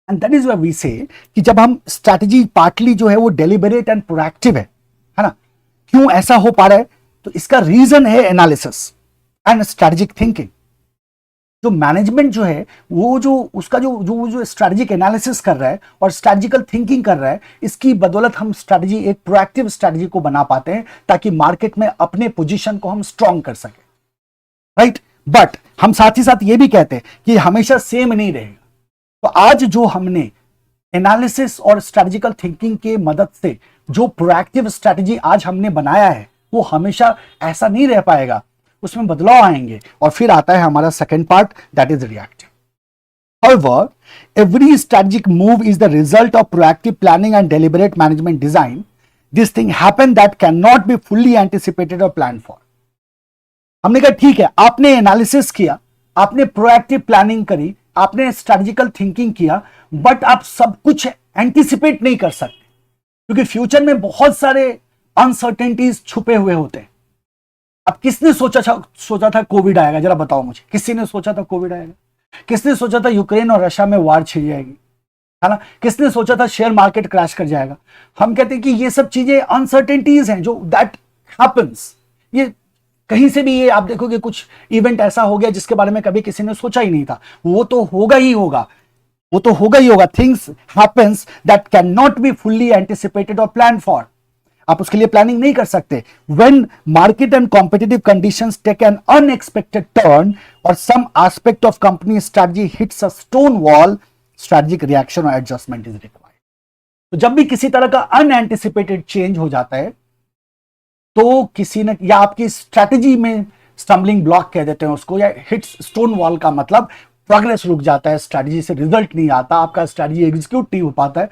And that is why we say कि जब हम स्ट्रैटेजी पार्टली जो है वो डेलिबरेट एंड प्रोएक्टिव है ना, क्यों ऐसा हो पा रहा है? तो इसका रीजन है एनालिसिस एंड स्ट्रैटेजिक थिंकिंग। जो मैनेजमेंट जो है वो जो उसका जो स्ट्रैटेजिक एनालिसिस कर रहा है और स्ट्रैटेजिकल थिंकिंग कर रहा है, इसकी बदौलत हम स्ट्रैटेजी, एक प्रोएक्टिव स्ट्रैटेजी को बना पाते हैं, ताकि मार्केट में अपने पोजीशन को हम स्ट्रांग कर सके, राइट। बट हम साथ ही साथ ये भी कहते हैं कि हमेशा सेम नहीं रहेगा। तो आज जो हमने एनालिसिस और स्ट्रैटेजिकल थिंकिंग के मदद से जो प्रोएक्टिव स्ट्रैटेजी आज हमने बनाया है, वो हमेशा ऐसा नहीं रह पाएगा, उसमें बदलाव आएंगे। और फिर आता है हमारा second part, that is reactive. However, every strategic move is the result of proactive planning and deliberate management design. This thing happen that cannot be fully anticipated or planned for। हमने कहा ठीक है, आपने एनालिसिस किया, आपने प्रोएक्टिव प्लानिंग करी, आपने स्ट्रैटेजिकल थिंकिंग किया, बट आप सब कुछ एंटिसिपेट नहीं कर सकते, क्योंकि फ्यूचर में बहुत सारे अनसर्टेनिटीज छुपे हुए होते हैं। अब किसने सोचा था कोविड आएगा? जरा बताओ मुझे, किसी ने सोचा था कोविड आएगा? किसने सोचा था यूक्रेन और रशिया में वार छिड़ जाएगी, है ना? किसने सोचा था शेयर मार्केट क्रैश कर जाएगा? हम कहते हैं कि ये सब चीजें अनसर्टेनिटीज हैं, जो दैट हैपेंस। ये कहीं से भी ये आप देखोगे कुछ इवेंट ऐसा हो गया जिसके बारे में कभी किसी ने सोचा ही नहीं था, वो तो होगा ही होगा, वो तो होगा ही होगा। Things happens that can not be fully anticipated or plan for. आप उसके लिए प्लानिंग नहीं कर सकते। When market and competitive conditions take an unexpected turn or some aspect of company strategy hits a stone wall, strategic reaction or adjustment is required. तो जब भी किसी तरह का अनएंटिसिपेटेड चेंज हो जाता है तो किसी ने, या आपकी स्ट्रेटेजी में स्टम्बलिंग ब्लॉक कह देते हैं उसको, या हिट्स स्टोन वॉल का मतलब प्रोग्रेस रुक जाता है, स्ट्रेटजी से रिजल्ट नहीं आता, आपका स्ट्रेटजी एग्जीक्यूट नहीं हो पाता है,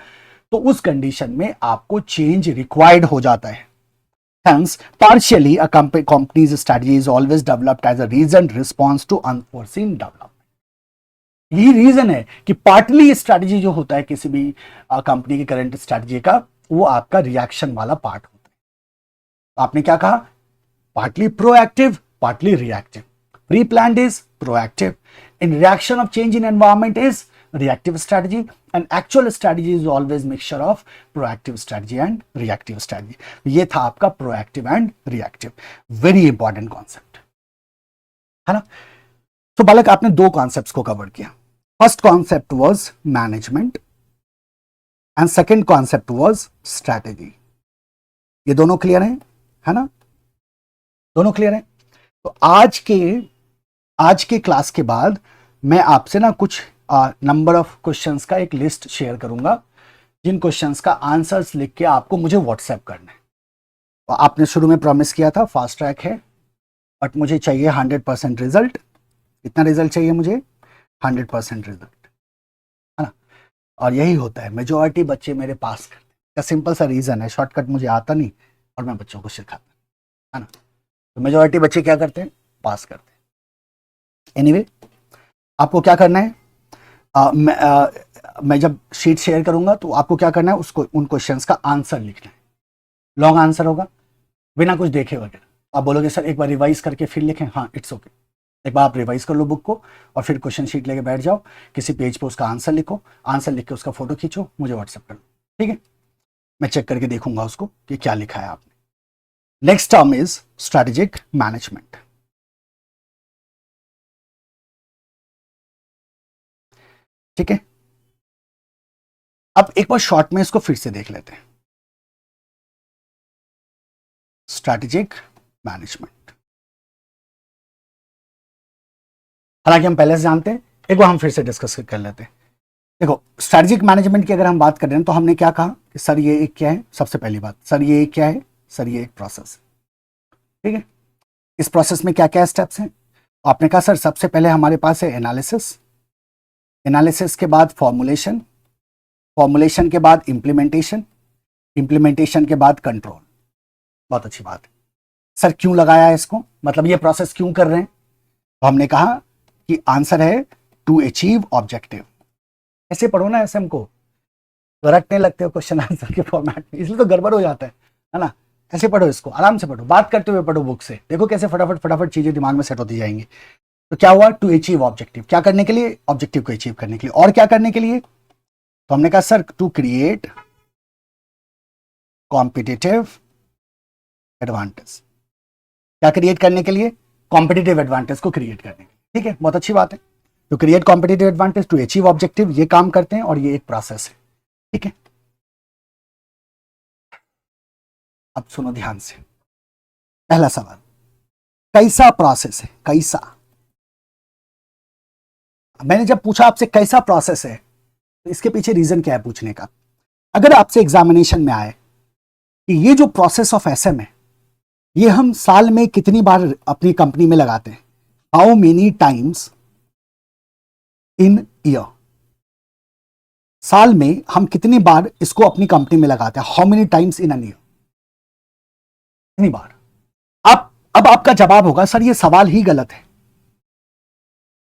तो उस कंडीशन में आपको चेंज रिक्वायर्ड हो जाता है। Hence, partially a company's strategy is always developed as a reasoned response to unforeseen development. यही रीजन है कि पार्टली स्ट्रेटजी जो होता है किसी भी कंपनी की करंट स्ट्रेटजी का, वो आपका रिएक्शन वाला पार्ट होता है। आपने क्या कहा? Partly proactive, partly reactive. Pre planned is proactive, in reaction of change in environment is reactive strategy, and actual strategy is always mixture of proactive strategy and reactive strategy. ये था आपका proactive and reactive, very important concept है ना। तो बालक आपने दो कॉन्सेप्ट्स को कवर किया। First concept was management and second concept was strategy. ये दोनों क्लियर है ना? दोनों क्लियर है। तो आज के क्लास के बाद मैं आपसे ना कुछ नंबर ऑफ क्वेश्चंस का एक लिस्ट शेयर करूंगा, जिन क्वेश्चंस का आंसर्स लिख के आपको मुझे व्हाट्सएप करना है। तो आपने शुरू में प्रॉमिस किया था फास्ट ट्रैक है, बट मुझे चाहिए 100% रिजल्ट। कितना रिजल्ट चाहिए मुझे? 100% रिजल्ट, है ना। और यही होता है, मेजॉरिटी बच्चे मेरे पास करते हैं। का सिंपल सा रीजन है, शॉर्टकट मुझे आता नहीं और मैं बच्चों को सिखाता, है ना। तो मेजॉरिटी बच्चे क्या करते हैं? पास करते हैं। एनीवे, आपको क्या करना है, मैं जब शीट शेयर करूंगा तो आपको क्या करना है, उसको उन क्वेश्चंस का आंसर लिखना है। लॉन्ग आंसर होगा, बिना कुछ देखे वगैरह। आप बोलोगे सर एक बार रिवाइज करके फिर लिखें, हाँ इट्स ओके। एक बार आप रिवाइज कर लो बुक को और फिर क्वेश्चन शीट लेके बैठ जाओ, किसी पेज पे उसका आंसर लिखो, आंसर लिख के उसका फोटो खींचो, मुझे व्हाट्सएप कर लो, ठीक है। मैं चेक करके देखूंगा उसको कि क्या लिखा है आपने। Next term is strategic management. ठीक है, अब एक बार शॉर्ट में इसको फिर से देख लेते हैं। स्ट्रैटेजिक मैनेजमेंट, हालांकि हम पहले से जानते हैं, एक बार हम फिर से डिस्कस कर लेते हैं। देखो, स्ट्रैटेजिक मैनेजमेंट की अगर हम बात कर रहे हैं तो हमने क्या कहा कि सर ये एक क्या है, सबसे पहली बात सर ये एक क्या है, सर ये एक प्रोसेस है, ठीक है। इस प्रोसेस में क्या क्या स्टेप्स हैं? आपने कहा सर सबसे पहले हमारे पास है एनालिसिस, एनालिसिस के बाद फॉर्मुलेशन, फॉर्मुलेशन के बाद इंप्लीमेंटेशन, इंप्लीमेंटेशन के बाद कंट्रोल। बहुत अच्छी बात है। सर क्यों लगाया है इसको, मतलब ये प्रोसेस क्यों कर रहे हैं? तो हमने कहा कि आंसर है टू अचीव ऑब्जेक्टिव। ऐसे पढ़ो ना एसएम को, तो रटने लगते हो क्वेश्चन आंसर के फॉर्मेट में, इसलिए तो गड़बड़ हो जाता है ना। ऐसे पढ़ो इसको, आराम से पढ़ो, बात करते हुए पढ़ो बुक से, देखो कैसे फटाफट फटाफट चीजें दिमाग में सेट होती जाएंगी। तो क्या हुआ? टू अचीव ऑब्जेक्टिव, क्या करने के लिए? ऑब्जेक्टिव को अचीव करने के लिए। और क्या करने के लिए? तो हमने कहा sir to create competitive advantage. क्या क्रिएट करने के लिए? कॉम्पिटिटिव एडवांटेज को क्रिएट करने के लिए, ठीक है। बहुत अच्छी बात है। To create competitive advantage, to achieve objective, ये काम करते हैं और ये एक प्रोसेस है, ठीक है। अब सुनो ध्यान से, पहला सवाल, कैसा प्रोसेस है? कैसा? मैंने जब पूछा आपसे कैसा प्रोसेस है, तो इसके पीछे रीजन क्या है पूछने का। अगर आपसे एग्जामिनेशन में आए कि ये जो प्रोसेस ऑफ एसएम है, ये हम साल में कितनी बार अपनी कंपनी में लगाते हैं, how many times in year, साल में हम कितनी बार इसको अपनी कंपनी में लगाते हैं, how many times in an year, कितनी बार। अब आपका जवाब होगा सर ये सवाल ही गलत है।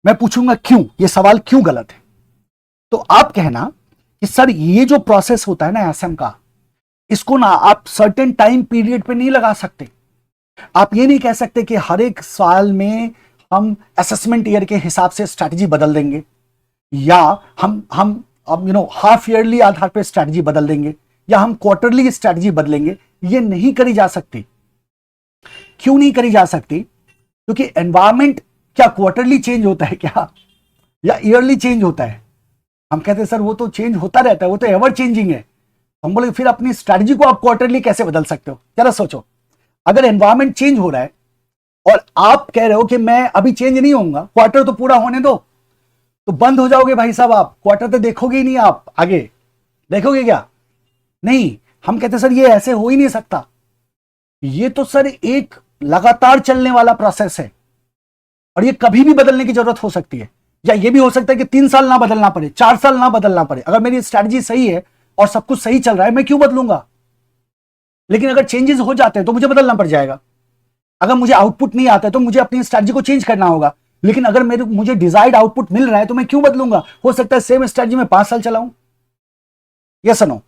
मैं पूछूंगा क्यों, ये सवाल क्यों गलत है? तो आप कहना कि सर ये जो प्रोसेस होता है ना एसएम का, इसको ना आप सर्टेन टाइम पीरियड पे नहीं लगा सकते। आप ये नहीं कह सकते कि हर एक साल में हम असेसमेंट ईयर के हिसाब से स्ट्रैटेजी बदल देंगे, या हम अब हाफ ईयरली आधार पे स्ट्रैटेजी बदल देंगे, या हम क्वार्टरली स्ट्रैटेजी बदलेंगे। ये नहीं करी जा सकती। क्यों नहीं करी जा सकती? क्योंकि एनवायरमेंट क्या क्वार्टरली चेंज होता है क्या, या ईयरली चेंज होता है? हम कहते हैं सर वो तो चेंज होता रहता है, वो तो एवर चेंजिंग है। हम बोले फिर अपनी स्ट्रैटेजी को आप क्वार्टरली कैसे बदल सकते हो? जरा सोचो, अगर एनवायरमेंट चेंज हो रहा है और आप कह रहे हो कि मैं अभी चेंज नहीं होऊंगा, क्वार्टर तो पूरा होने दो, तो बंद हो जाओगे भाई साहब। आप क्वार्टर तो देखोगे ही नहीं, आप आगे देखोगे क्या? नहीं। हम कहते सर ये ऐसे हो ही नहीं सकता। ये तो सर एक लगातार चलने वाला प्रोसेस है और ये कभी भी बदलने की जरूरत हो सकती है, या ये भी हो सकता है कि 3 साल ना बदलना पड़े, 4 साल ना बदलना पड़े। अगर मेरी स्ट्रैटेजी सही है और सब कुछ सही चल रहा है, मैं क्यों बदलूंगा? लेकिन अगर चेंजेस हो जाते हैं तो मुझे बदलना पड़ जाएगा। अगर मुझे आउटपुट नहीं आता है तो मुझे अपनी स्ट्रैटेजी को चेंज करना होगा। लेकिन अगर मुझे डिजायर्ड आउटपुट मिल रहा है तो मैं क्यों बदलूंगा? हो सकता है सेम स्ट्रैटेजी में 5 साल चलाऊं। Yes no?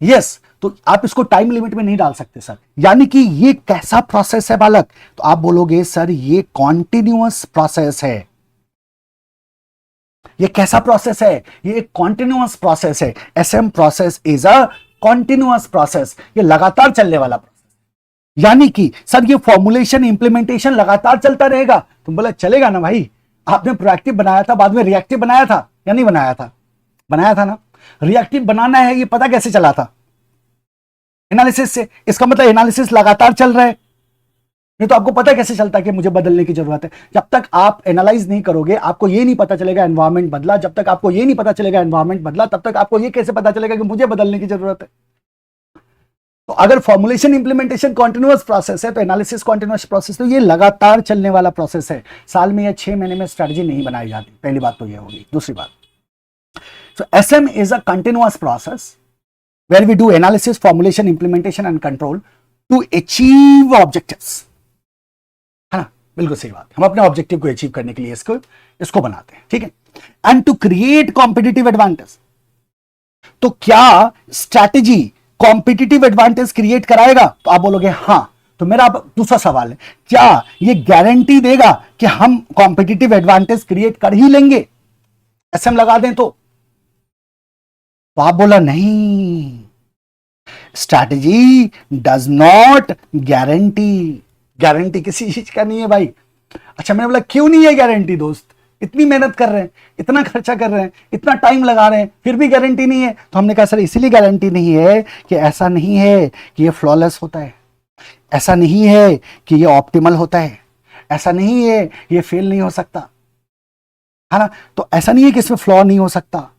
यस। तो आप इसको टाइम लिमिट में नहीं डाल सकते सर। यानी कि ये कैसा प्रोसेस है बालक? तो आप बोलोगे सर ये कॉन्टिन्यूअस प्रोसेस है। ये कैसा प्रोसेस है? ये एक कॉन्टिन्यूअस प्रोसेस है। SM process is a continuous process. ये लगातार चलने वाला प्रोसेस। यानी कि सर ये फॉर्मुलेशन इंप्लीमेंटेशन लगातार चलता रहेगा। तुम बोला चलेगा ना भाई, आपने प्रोएक्टिव बनाया था, बाद में रिएक्टिव बनाया था या नहीं बनाया था? बनाया था ना। रिएक्टिव बनाना है, ये पता कैसे चला था? एनालिसिस से। इसका मतलब एनालिसिस लगातार चल रहा है। नहीं तो आपको पता कैसे चलता है कि मुझे बदलने की जरूरत है? जब तक आप एनालाइज नहीं करोगे आपको ये नहीं पता चलेगा एनवायरमेंट बदला। जब तक आपको ये नहीं पता चलेगा एनवायरमेंट बदला, तब तक आपको ये कैसे पता चलेगा कि मुझे बदलने की जरूरत है? तो अगर फॉर्मुलेशन इंप्लीमेंटेशन कॉन्टिन्यूअस प्रोसेस है तो एनालिसिस कॉन्टिन्यूअस प्रोसेस, तो ये लगातार चलने वाला प्रोसेस है। साल में या 6 महीने में स्ट्रेटजी नहीं बनाई जाती। पहली बात तो ये होगी। दूसरी बात, so SM is a continuous process where we do analysis, formulation, implementation and control to achieve objectives. है ना? बिल्कुल सही बात। हम अपने ऑब्जेक्टिव को अचीव करने के लिए इसको बनाते हैं, ठीक है। And to create competitive advantage. तो क्या स्ट्रैटेजी कॉम्पिटिटिव एडवांटेज क्रिएट कराएगा? तो आप बोलोगे हाँ। तो मेरा दूसरा सवाल है, क्या ये गारंटी देगा कि हम कॉम्पिटिटिव एडवांटेज क्रिएट कर ही लेंगे एसएम लगा दें तो आप बोला नहीं, स्ट्रैटेजी डज नॉट गारंटी किसी चीज का नहीं है भाई। अच्छा, मैंने बोला क्यों नहीं है गारंटी दोस्त? इतनी मेहनत कर रहे हैं, इतना खर्चा कर रहे हैं, इतना टाइम लगा रहे हैं, फिर भी गारंटी नहीं है। तो हमने कहा सर इसीलिए गारंटी नहीं है कि ऐसा नहीं है कि ये फ्लॉलेस होता है, ऐसा नहीं है कि ये ऑप्टिमल होता है, ऐसा नहीं है कि ये फेल नहीं हो सकता, है ना। तो ऐसा नहीं है कि इसमें फ्लॉ नहीं हो सकता,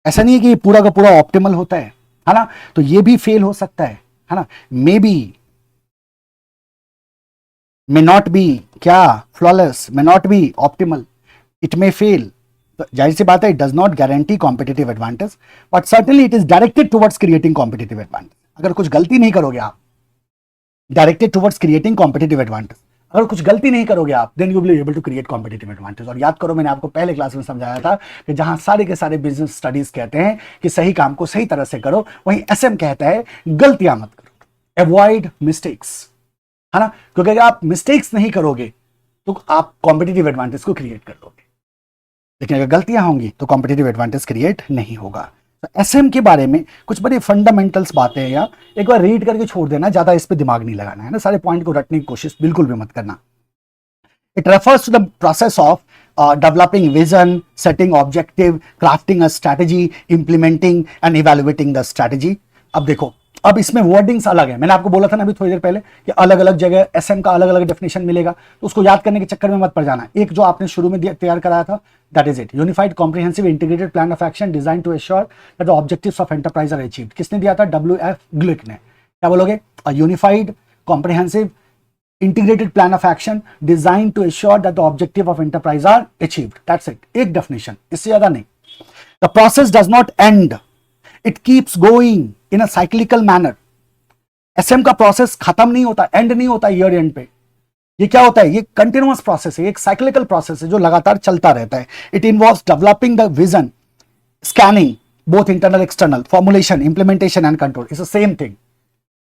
ऐसा नहीं है कि ये पूरा का पूरा ऑप्टिमल होता है ना। तो ये भी फेल हो सकता है ना। May be, may not be क्या flawless, may not be optimal, it may fail. तो जाहिर सी बात है, it does not guarantee competitive advantage, but certainly it is directed towards creating competitive advantage. अगर कुछ गलती नहीं करोगे आप, directed towards creating competitive advantage, अगर कुछ गलती नहीं करोगे आप, then you will be able to create competitive advantage. और याद करो, मैंने आपको पहले क्लास में समझाया था कि जहां सारे के सारे बिजनेस स्टडीज कहते हैं कि सही काम को सही तरह से करो, वहीं एसएम कहता है गलतियां मत करो, अवॉइड मिस्टेक्स, है ना। क्योंकि अगर आप मिस्टेक्स नहीं करोगे तो आप कॉम्पिटिटिव एडवांटेज को क्रिएट कर लोगे, लेकिन अगर गलतियां होंगी तो कॉम्पिटिटिव एडवांटेज क्रिएट नहीं होगा। तो एसएम के बारे में कुछ बड़ी फंडामेंटल्स बातें हैं यार, एक बार रीड करके छोड़ देना, ज्यादा इस पे दिमाग नहीं लगाना, है ना। सारे पॉइंट को रटने की कोशिश बिल्कुल भी मत करना। It refers to the process of developing vision, setting objective, crafting a strategy, implementing and evaluating the strategy. अब देखो, अब इसमें वर्डिंग्स अलग है। मैंने आपको बोला था ना अभी थोड़ी देर पहले कि अलग अलग जगह एसएम का अलग अलग डेफिनेशन मिलेगा, तो उसको याद करने के चक्कर में मत पड़ जाना। एक जो आपने शुरू में तैयार कराया था, that is it, unified comprehensive integrated plan of action design to assure that the objectives of enterprise are achieved. किसने दिया था? WF ग्लिक ने। क्या बोलोगे? A unified comprehensive integrated plan of action design to assure that the objective of enterprise are achieved. That's it, एक डेफिनेशन, इससे ज्यादा नहीं। The process does not end, it keeps going in a cyclical manner. SM का प्रोसेस खत्म नहीं होता, एंड नहीं होता ईयर एंड पे। ये क्या होता है? ये कंटिन्यूअस प्रोसेस है, एक साइक्लिकल प्रोसेस है जो लगातार चलता रहता है। It involves developing the vision, scanning both internal external, formulation, implementation and control. It's the same thing,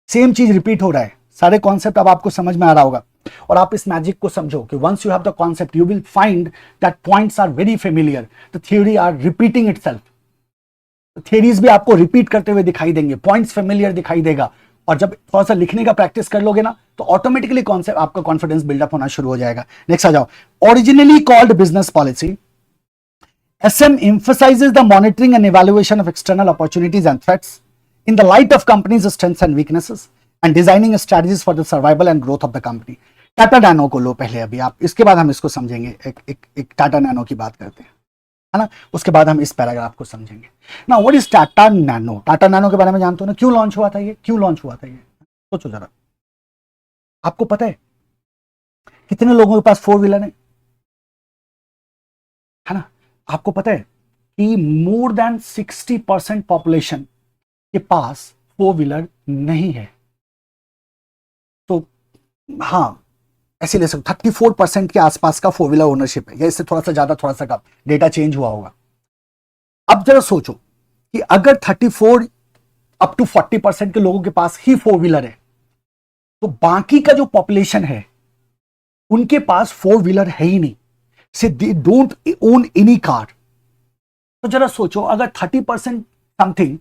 same चीज रिपीट हो रहा है। सारे कॉन्सेप्ट अब आपको समझ में आ रहा होगा। और आप इस मैजिक को समझो कि once you have the concept you will find that points are very familiar, the theory are repeating itself. Theories भी आपको रिपीट करते हुए दिखाई देंगे, पॉइंट्स फेमिलियर दिखाई देगा। और जब थोड़ा सा लिखने का प्रैक्टिस कर लोगे ना, तो ऑटोमेटिकली कॉन्सेप्ट, आपका कॉन्फिडेंस बिल्डअप होना शुरू हो जाएगा। नेक्स्ट आ जाओ। Originally called business policy, SM emphasizes the monitoring and evaluation of external opportunities and threats, in the light of companies strengths and weaknesses and designing strategies for the survival and growth of the company. Tata nano को लो पहले अभी आप, इसके बाद हम इसको समझेंगे। एक टाटा नैनो की बात करते हैं, है ना, उसके बाद हम इस पैराग्राफ को समझेंगे ना। What is Tata nano? Tata nano के बारे में जानते हो ना, क्यों लॉन्च हुआ था ये, क्यों लॉन्च हुआ था ये, सोचो जरा। आपको पता है कितने लोगों के पास फोर व्हीलर है ना? आपको पता है कि मोर देन 60% पॉपुलेशन के पास फोर व्हीलर नहीं है। तो हाँ, ऐसे ले सकते 34% के आसपास का फोर व्हीलर ओनरशिप है, या इससे थोड़ा सा ज्यादा थोड़ा सा कम, डेटा चेंज हुआ होगा। अब जरा सोचो कि अगर 34 अप टू 40% के लोगों के पास ही फोर व्हीलर है, तो बाकी का जो पॉपुलेशन है उनके पास फोर व्हीलर है ही नहीं, से they don't own any car. तो जरा सोचो, अगर 30% समथिंग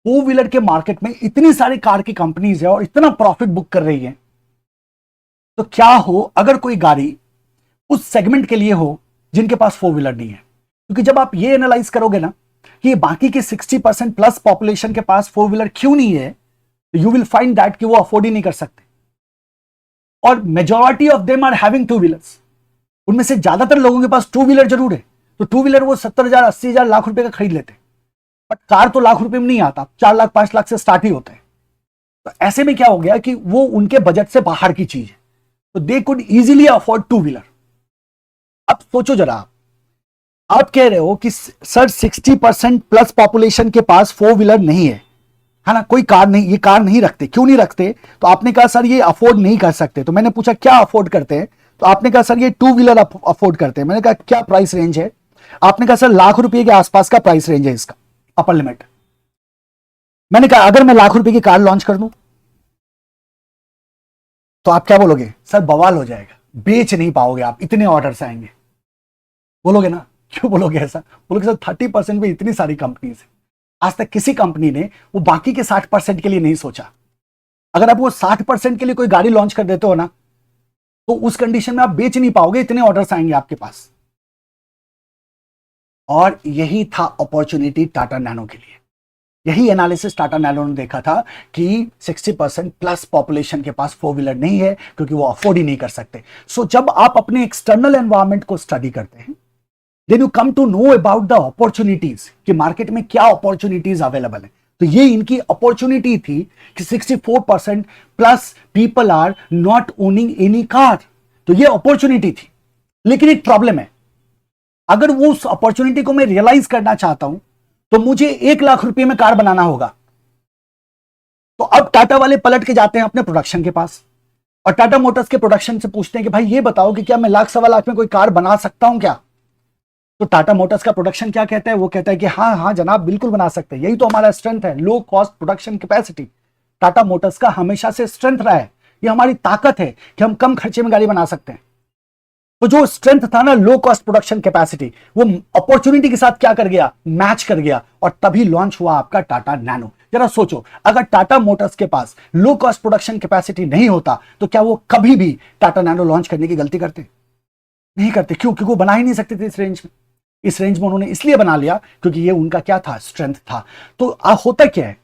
फोर व्हीलर के मार्केट में इतनी सारी कार की कंपनीज है और इतना प्रॉफिट बुक कर रही है, तो क्या हो अगर कोई गाड़ी उस सेगमेंट के लिए हो जिनके पास फोर व्हीलर नहीं है? क्योंकि जब आप ये एनालाइज करोगे ना कि बाकी के 60% प्लस पॉपुलेशन के पास फोर व्हीलर क्यों नहीं है, तो यू विल फाइंड दैट कि वो अफोर्ड ही नहीं कर सकते, और majority of them are having two wheelers. उनमें से ज्यादातर लोगों के पास टू व्हीलर जरूर है, तो टू व्हीलर वो 70,000 80,000 लाख रुपए का खरीद लेते, बट कार तो लाख रुपए में नहीं आता, 4 लाख 5 लाख से स्टार्ट ही होता है। तो ऐसे में क्या हो गया कि वो उनके बजट से बाहर की चीज है, तो they could easily afford two wheeler. अब सोचो जरा, आप कह रहे हो कि सर 60% प्लस पॉपुलेशन के पास फोर व्हीलर नहीं है ना, कोई कार नहीं, ये कार नहीं रखते, क्यों नहीं रखते? तो आपने कहा सर ये अफोर्ड नहीं कर सकते। तो मैंने पूछा क्या अफोर्ड करते हैं? तो आपने कहा सर ये टू व्हीलर अफोर्ड करते हैं। मैंने कहा क्या प्राइस रेंज है? आपने कहा सर लाख रुपए के आसपास का प्राइस रेंज है इसका, अपर लिमिट। मैंने कहा अगर मैं लाख रुपए की कार लॉन्च कर दूं तो आप क्या बोलोगे? सर बवाल हो जाएगा, बेच नहीं पाओगे आप, इतने ऑर्डर्स आएंगे, बोलोगे ना? क्यों बोलोगे ऐसा? बोलोगे सर 30% में इतनी सारी कंपनीज है, आज तक किसी कंपनी ने वो बाकी के 60% के लिए नहीं सोचा। अगर आप वो 60% के लिए कोई गाड़ी लॉन्च कर देते हो ना, तो उस कंडीशन में आप बेच नहीं पाओगे, इतने ऑर्डर्स आएंगे आपके पास। और यही था अपॉर्चुनिटी टाटा नैनो के लिए। यही एनालिसिस टाटा नैनो ने देखा था कि 60% प्लस पॉपुलेशन के पास फोर व्हीलर नहीं है क्योंकि वो अफोर्ड ही नहीं कर सकते। सो जब आप अपने एक्सटर्नल एनवायरमेंट को स्टडी करते हैं, then you come to know about the opportunities कि मार्केट में क्या अपॉर्चुनिटीज अवेलेबल है। तो ये इनकी अपॉर्चुनिटी थी कि 64% plus people are not owning any car, तो ये अपॉर्चुनिटी थी। लेकिन एक प्रॉब्लम है, अगर वो उस अपॉर्चुनिटी को मैं रियलाइज करना चाहता हूं तो मुझे 1 लाख रुपए में कार बनाना होगा। तो अब टाटा वाले पलट के जाते हैं अपने प्रोडक्शन के पास और टाटा मोटर्स के प्रोडक्शन से पूछते हैं कि भाई ये बताओ कि क्या मैं लाख सवा लाख में कोई कार बना सकता हूं क्या? तो टाटा मोटर्स का प्रोडक्शन क्या कहता है? वो कहता है कि हाँ हाँ जनाब बिल्कुल बना सकते हैं, यही तो हमारा स्ट्रेंथ है, low cost production capacity. Tata Motors का हमेशा से स्ट्रेंथ रहा है, ये हमारी ताकत है कि हम कम खर्चे में गाड़ी बना सकते हैं। तो जो स्ट्रेंथ था ना, लो कॉस्ट प्रोडक्शन कैपेसिटी, वो अपॉर्चुनिटी के साथ क्या कर गया? मैच कर गया, और तभी लॉन्च हुआ आपका टाटा नैनो। जरा सोचो, अगर टाटा मोटर्स के पास लो कॉस्ट प्रोडक्शन कैपेसिटी नहीं होता तो क्या वो कभी भी टाटा नैनो लॉन्च करने की गलती करते? नहीं करते। क्यों? क्योंकि वो बना ही नहीं सकते थे इस रेंज में। इस रेंज में उन्होंने इसलिए बना लिया क्योंकि ये उनका क्या था? स्ट्रेंथ था। तो होता क्या है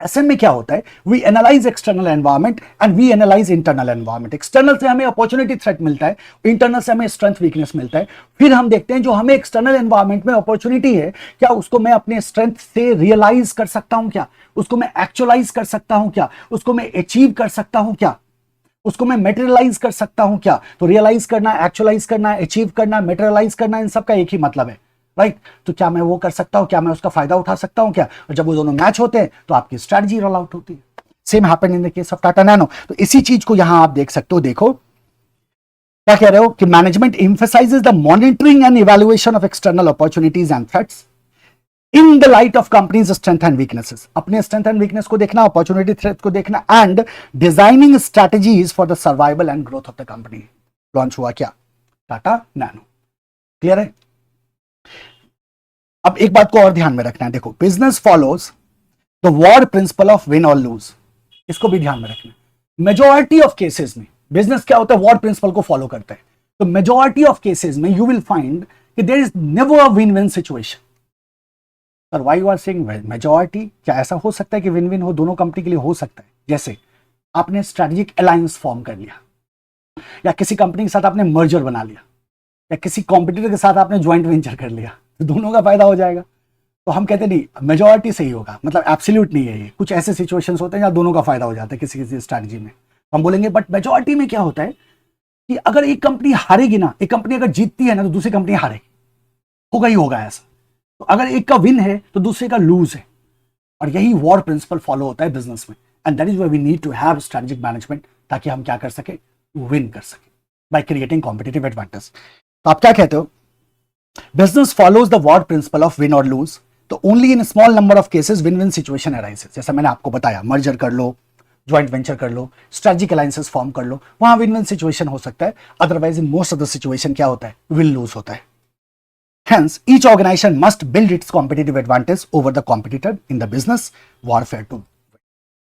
ऐसे में? क्या होता है? We analyse external environment and we analyse internal environment. External से हमें अपॉर्चुनिटी थ्रेट मिलता है, इंटरनल से हमें स्ट्रेंथ वीकनेस मिलता है। फिर हम देखते हैं जो हमें एक्सटर्नल एनवायरमेंट में अपॉर्चुनिटी है, क्या उसको मैं अपने स्ट्रेंथ से रियलाइज कर सकता हूं क्या? उसको मैं एक्चुअलाइज कर सकता हूं क्या? उसको मैं अचीव कर सकता हूं क्या? उसको मैं मेटेरियलाइज कर सकता हूं क्या? तो रियलाइज करना, एक्चुअलाइज करना, अचीव करना, मेटेरियलाइज करना, इन सब का एक ही मतलब है, राइट? तो क्या मैं वो कर सकता हूं? क्या मैं उसका फायदा उठा सकता हूं क्या? और जब वो दोनों मैच होते हैं तो आपकी स्ट्रेटजी रोल आउट होती है। Same happen in the case of Tata nano. तो इसी चीज को यहां आप देख सकते हो। देखो क्या कह रहे हो कि management emphasises the monitoring and evaluation of external opportunities and threats in the light of companies strength and weaknesses. अपने स्ट्रेंथ एंड वीकनेस को देखना, अपॉर्चुनिटी थ्रेट को देखना, and designing strategies for the survival and growth of the company. Launch हुआ क्या? टाटा नैनो। क्लियर है? अब एक बात को और ध्यान में रखना है, देखो, business follows the war principle of win और लूज। इसको भी ध्यान में रखना। मेजॉरिटी ऑफ केसेस में बिजनेस क्या होता है? वॉर प्रिंसिपल को फॉलो करता है। तो मेजॉरिटी ऑफ केसेस में यू विल फाइंड कि there is never a win win situation. Sir why you are saying majority? क्या ऐसा हो सकता है कि विन विन हो दोनों कंपनी के लिए? हो सकता है। जैसे आपने स्ट्रेटेजिक अलायंस फॉर्म कर लिया, या किसी कंपनी के साथ आपने मर्जर बना लिया, या किसी कॉम्पिटिटर के साथ आपने ज्वाइंट वेंचर कर लिया, तो दोनों का फायदा हो जाएगा। तो हम कहते नहीं मेजॉरिटी सही होगा, मतलब एब्सोल्यूट नहीं है ये। कुछ ऐसे सिचुएशंस होते हैं जहाँ दोनों का फायदा हो जाता है किसी किसी स्ट्रैटेजी में। हम बोलेंगे बट मेजॉरिटी में क्या होता है कि अगर एक कंपनी हारेगी ना, एक कंपनी अगर जीतती है ना, तो दूसरी कंपनी हारेगी, होगा ही होगा ऐसा। तो अगर एक का विन है तो दूसरे का लूज है, और यही वॉर प्रिंसिपल फॉलो होता है बिजनेस में। And that is why we need to have strategic management, ताकि हम क्या कर सके, विन कर सके बाय क्रिएटिंग कॉम्पिटिटिव एडवांटेज। तो आप क्या कहते हो? Business follows the war principle of win और लूज, तो only in small number of cases win win situation arises. जैसा मैंने आपको बताया, मर्जर कर लो, ज्वाइंट वेंचर कर लो, स्ट्रेटेजिक अलायंसेस फॉर्म कर लो, वहां विन विन सिचुएशन हो सकता है। Otherwise in most of the situation क्या होता है, विन लूज होता है। Hence, each organization must build its competitive advantage over the competitor in the business warfare to win.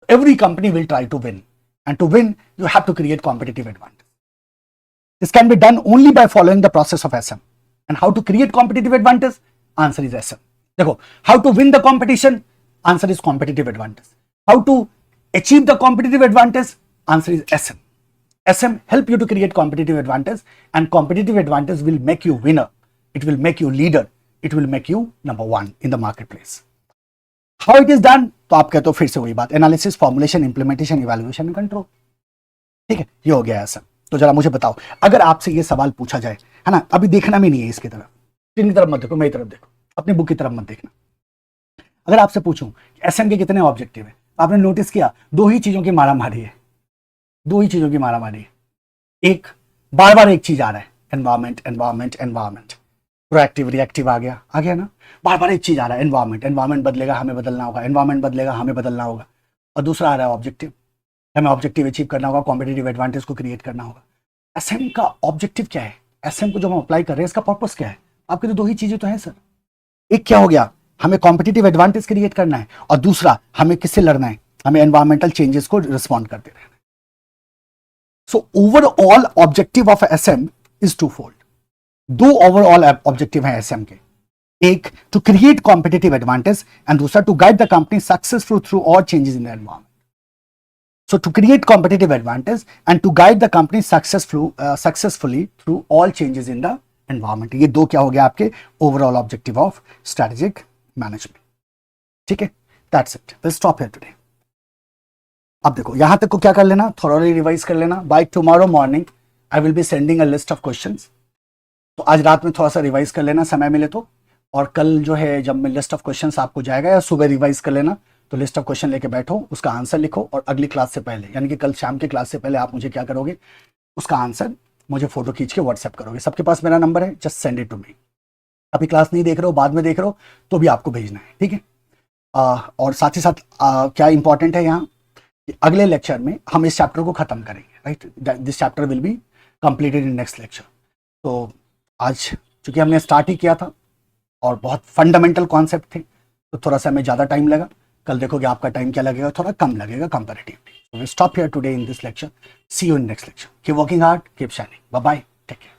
Every company will try to win, and to win, you have to create competitive advantage. This can be done only by following the process of SM. And how to create competitive advantage? Answer is SM. देखो, how to win the competition? Answer is competitive advantage. How to achieve the competitive advantage? Answer is SM. SM help you to create competitive advantage, and competitive advantage will make you winner. It will make you leader. It will make you number one in the marketplace. How it is done? तो आप कहते हो फिर से वही बात, analysis, formulation, implementation, evaluation and control. ठीक है, ये हो गया ऐसा। तो जरा मुझे बताओ, अगर आपसे ये सवाल पूछा जाए, है ना, अभी देखना भी नहीं है इसकी तरफ, इनकी तरफ मत देखो, मेरी तरफ देखो, अपनी बुक की तरफ मत देखना। अगर आपसे पूछूं एसएम के कितने ऑब्जेक्टिव है, आपने नोटिस किया दो ही चीजों की मारामारी है, दो ही चीजों की मारामारी है। एक बार बार एक चीज आ रहा है, environment environment environment, proactive reactive आ गया ना, बार बार एक चीज आ रहा है, एनवायरमेंट, एनवायरमेंट बदलेगा हमें बदलना होगा, एनवायरमेंट बदलेगा हमें बदलना होगा। और दूसरा आ रहा है ऑब्जेक्टिव, हमें ऑब्जेक्टिव अचीव करना होगा, कॉम्पिटिटिव एडवांटेज को क्रिएट करना होगा। एसएम का ऑब्जेक्टिव क्या है, एसएम को जो हम अप्लाई कर रहे हैं इसका पर्पस क्या है? आपके तो दो ही चीजें तो है सर। एक क्या हो गया, हमें कॉम्पिटिटिव एडवांटेज क्रिएट करना है, और दूसरा हमें किससे लड़ना है, हमें एनवायरमेंटल चेंजेस को रिस्पॉन्ड करते रहना है। So overall objective of SM is twofold. दो ओवरऑल ऑब्जेक्टिव है एसएम के, एक to create competitive advantage and दूसरा to guide the company successful through all changes in the environment. So to create competitive advantage and to guide the company successfully through all changes in the environment. ये दो क्या हो गया आपके overall objective of strategic management. ठीक है, that's it. We'll stop here today. अब देखो यहां तक को क्या कर लेना, thoroughly revise कर लेना. By tomorrow morning, I will be sending a list of questions. तो आज रात में थोड़ा सा रिवाइज कर लेना समय मिले तो, और कल जो है जब लिस्ट ऑफ क्वेश्चंस आपको जाएगा, या सुबह रिवाइज कर लेना, तो लिस्ट ऑफ क्वेश्चन लेके बैठो, उसका आंसर लिखो, और अगली क्लास से पहले, यानी कि कल शाम की क्लास से पहले आप मुझे क्या करोगे, उसका आंसर मुझे फोटो खींच के व्हाट्सएप करोगे। सबके पास मेरा नंबर है, just send it to me. अभी क्लास नहीं देख रहे हो, बाद में देख रहे हो, तो भी आपको भेजना है, ठीक है। और साथ ही साथ क्या इंपॉर्टेंट है यहाँ, अगले लेक्चर में हम इस चैप्टर को खत्म करेंगे, right. This chapter will be completed in next lecture. तो आज चूंकि हमने स्टार्ट ही किया था और बहुत फंडामेंटल कॉन्सेप्ट थे, तो थोड़ा सा हमें ज़्यादा टाइम लगा। कल देखोगे आपका टाइम क्या लगेगा, थोड़ा कम लगेगा comparatively. So we stop here today in this lecture. See you in next lecture. Keep working hard, keep shining. Bye bye. Take care.